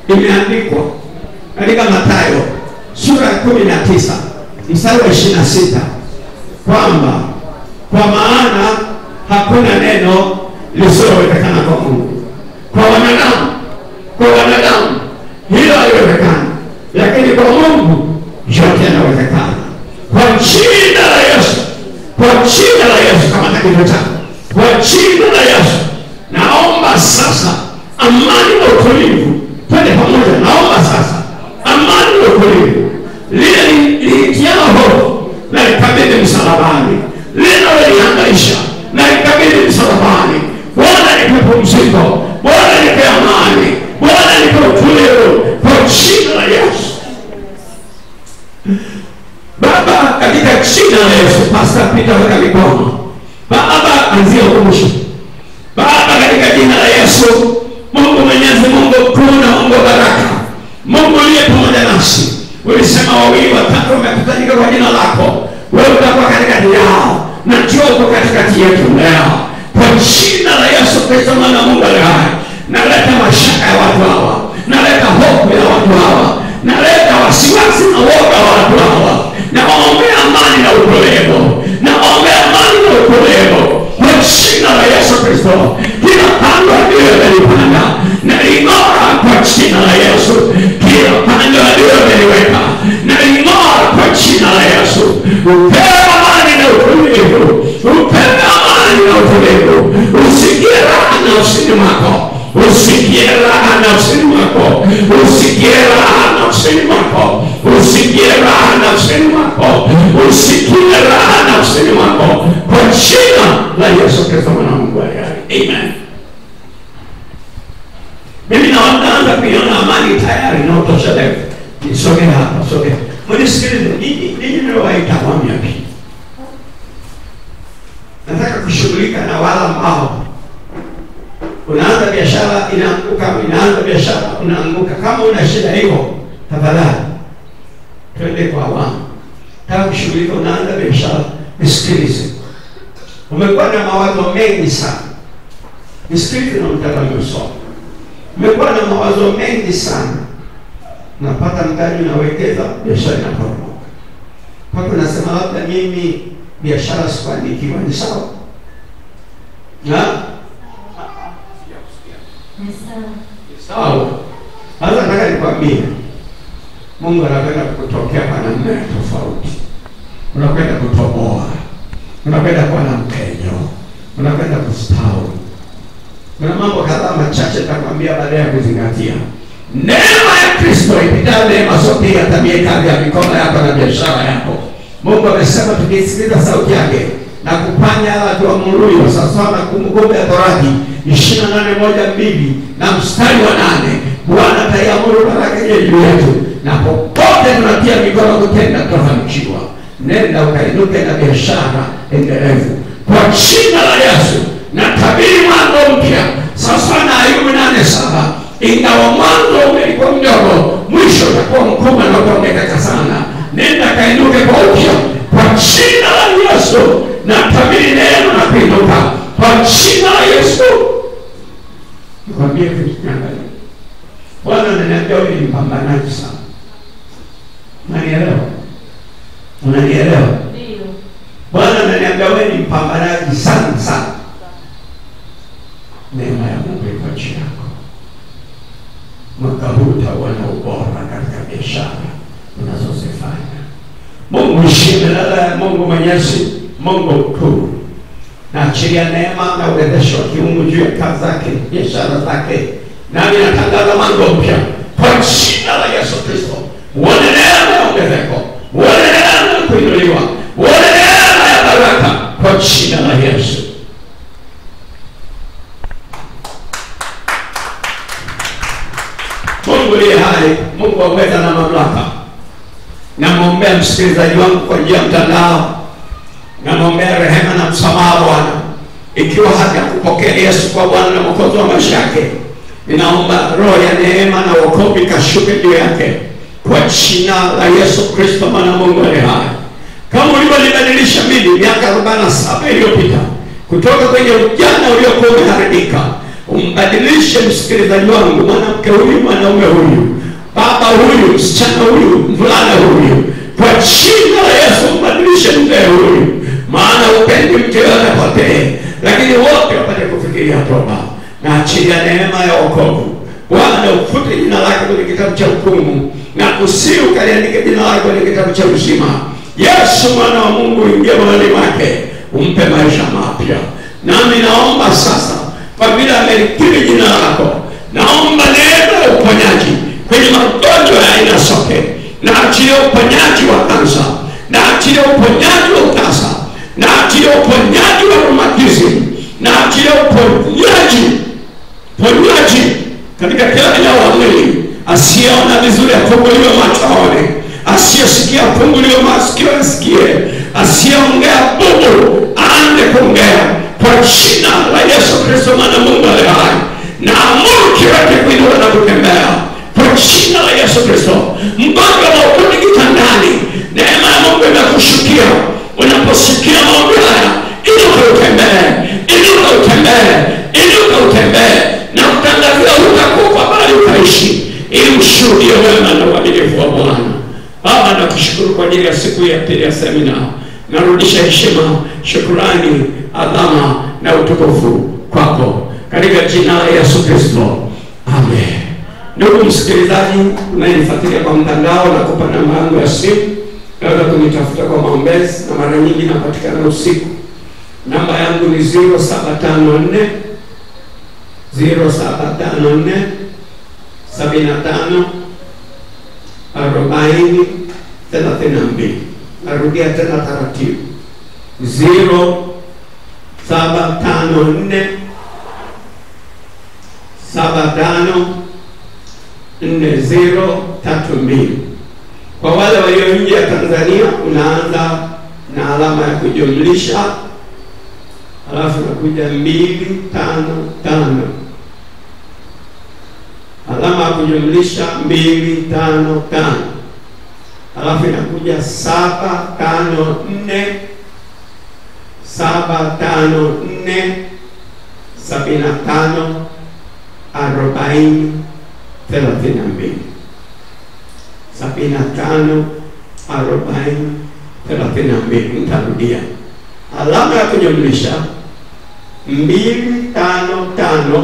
S1: Imeandikwa katika Mathayo sura 19 mstari wa 26 kwamba kwa maana hakuna neno lisilowezekana kwa Mungu. Kwa wanadamu hilo haliwezekani, lakini kwa Mungu yote yanawezekana. Kwa jina la Yesu, kwa jina la Yesu, kama takatifu chako, kwa jina la Yesu, naomba sasa amani na utulivu. Twende pamoja. Naomba sasa amani na utulivu. Lile liitiana hofu na likabidhi msalabani. Lile lihangaisha na likabidhi msalabani. Bwana nipe pumziko, Bwana nipe amani, Bwana nipe utulivu kwa jina la Yesu. Baba, katika jina la Yesu, Pastor Peter weka mikono. Baba, anzia mwisho. Baba, katika jina la Yesu, Mungu Mwenyezi, Mungu mkuu na Mungu baraka, Mungu aliye pamoja nasi. Ulisema wawili watatu wamekutanika kwa jina lako, wewe utakuwa katikati yao, na njoo katikati yetu leo. Kwa jina la Yesu Kristo mwana Mungu aliye hai, naleta mashaka ya watu hawa, naleta hofu ya watu hawa, naleta wasiwasi na woga wa watu hawa. Naombea amani na utulivu, naombea amani na utulivu kwa jina la Yesu Kristo. Kila pando adui amelipanda na ling'oa kwa jina la Yesu. Kila pando adui ameliweka na ling'oa kwa jina la Yesu. Upewe amani na utulivu, upewe amani na utulivu. Usikie raha nafsini mwako, usikie raha nafsini mwako, usikie raha nafsini mwako, usikie raha nafsini mwako, usikie raha nafsini mwako kwa jina la Yesu Kristo mwana wa Mungu aliye hai. Amen. Mimi naanza kuiona amani tayari na utoshelevu. Nisogee hapa, sogea. Mnisikilize, ninyi ndio waita kwa miaka. Nataka kushughulika na wale ambao unaanza biashara inaanguka, inaanza biashara unaanguka. Kama una shida hiyo, tafadhali twende kwa awamu. Nataka kushughulika, unaanza biashara, nisikilize. Umekuwa na mawazo mengi sana. Nisikilize na mtazamo. Umekuwa na mawazo mengi sana. Napata mtaji, nawekeza, biashara inaporomoka. Kwa nasema labda mimi biashara sifanikiwa. Ni sawa? Sawa. Sasa nataka nikwambie, Mungu anapenda kutokea kwa namna tofauti. Unapenda kutoboa, unapenda kuwa na mpenyo, unapenda kustawi. Kuna mambo kadhaa machache nitakwambia baadaye ya kuzingatia. Neema ya Kristo ipitayo neema zote yatamie kazi ya mikono yako na biashara yako. Mungu amesema tukisikiliza sauti yake na kufanya yale tuamuruyo sawasawa na Kumbukumbu la Torati 28:1-2 na mstari wa 8, Bwana ataiamuru baraka juu yetu, na popote tunatia mikono kutenda tutafanikiwa. Nenda ukainuke na biashara endelevu kwa jina la Yesu. Na tabiri mwanzo mpya sawasawa na Ayubu 8:7. Ingawa mwanzo umekuwa mdogo, mwisho utakuwa mkubwa na kuongezeka sana. Nenda kainuke kwa upya kwa jina la Yesu. Na tabiri neema na kuinuka kwa jina la Yesu. Nikwambie kitu kingine. Bwana ananiambia wewe ni mpambanaji sana. Unanielewa? Unanielewa? Ndio. Bwana ananiambia wewe ni mpambanaji sana sana. Neema ya Mungu iko chini yako. Mwaka huu utakuwa na ubora katika biashara unazozifanya. Mungu shimela, Mungu Mwenyezi, Mungu mkuu, na achilia neema na uwezesho wa kiungu juu ya kazi zake, biashara zake. Nami natangaza mwanzo mpya
S3: kwa jina la Yesu Kristo. Uone neema ya ongezeko, uone neema ya kuinuliwa, uone neema ya baraka kwa jina la Yesu. Mungu aliye hai, Mungu aweza na mamlaka. Namwombea msikilizaji wangu kwa njia ya mtandao, namwombea rehema na msamaha Bwana. Ikiwa hajakupokea Yesu kwa Bwana na Mwokozi wa maisha yake, ninaomba roho ya neema na wokovu ikashuke juu yake kwa jina la Yesu Kristo, mwana wa Mungu aliye hai. Kama ulivyonibadilisha mimi miaka 47 iliyopita kutoka kwenye ujana uliokuwa umeharibika, umbadilishe msikilizaji wangu, mwanamke huyu, mwanaume huyu, baba huyu, msichana huyu, mvulana huyu, kwa jina la Yesu. Mbadilishe mzee huyu, maana upendi mtu yote apotee, lakini wote wapate kufikiria toba. Na achilia neema ya wokovu Bwana, ufute jina lake kwenye kitabu cha hukumu, na kusihi ukaliandike jina lake kwenye kitabu cha uzima. Yesu mwana wa Mungu, ingia mahali mwake, umpe maisha mapya. Nami naomba sasa, kwa vile amelikiri jina lako, naomba neema ya uponyaji kwenye magonjwa ya aina zote. Na achilia uponyaji wa kansa, na achilia uponyaji wa utasa, na achilia uponyaji wa rheumatism, na achilia uponyaji katika kila eneo la mwili. Asiyeona vizuri afunguliwe macho aone, asiyesikia afunguliwe masikio asikie, asiyeongea bubu aanze kuongea kwa jina la Yesu Kristo, mwana Mungu aliye hai. Na amuru kiwete kuinuka na kutembea kwa jina la Yesu Kristo. Mgonjwa maututi kitandani, neema ya Mungu inakushukia unaposikia maombi haya. Inuka utembee, inuka utembee, inuka utembee, na kutangazia utakufa bali utaishi, ili ushuhudie wema na uaminifu wa Bwana. Baba, nakushukuru kwa ajili ya siku ya pili ya semina. Narudisha heshima, shukrani, adhama na utukufu kwako katika jina la Yesu Kristo. Amen. Ndugu msikilizaji unayenifuatilia kwa mtandao, nakupa namba yangu ya simu. Naweza kunitafuta kwa maombezi, na mara nyingi napatikana usiku. Namba yangu ni 0754 75 40 32. Narudia tena taratibu, 0754 75 4032. Kwa wale walio nje ya Tanzania, unaanza na alama ya kujumlisha, alafu nakuja 255, alama ya kujumlisha 255, alafu inakuja 754 75 40 32. 75 40 32. Nitarudia, alama ya kujumlisha 255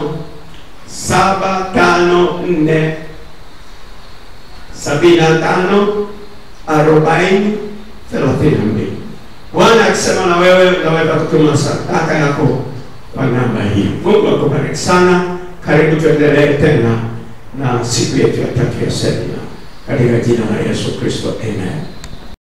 S3: 754 75 40 32. Bwana akisema na wewe, unaweza kutuma sadaka yako kwa namba hii. Mungu akubariki sana. Karibu tuendelee tena na siku yetu ya tatu ya semina katika jina la Yesu Kristo. Amen.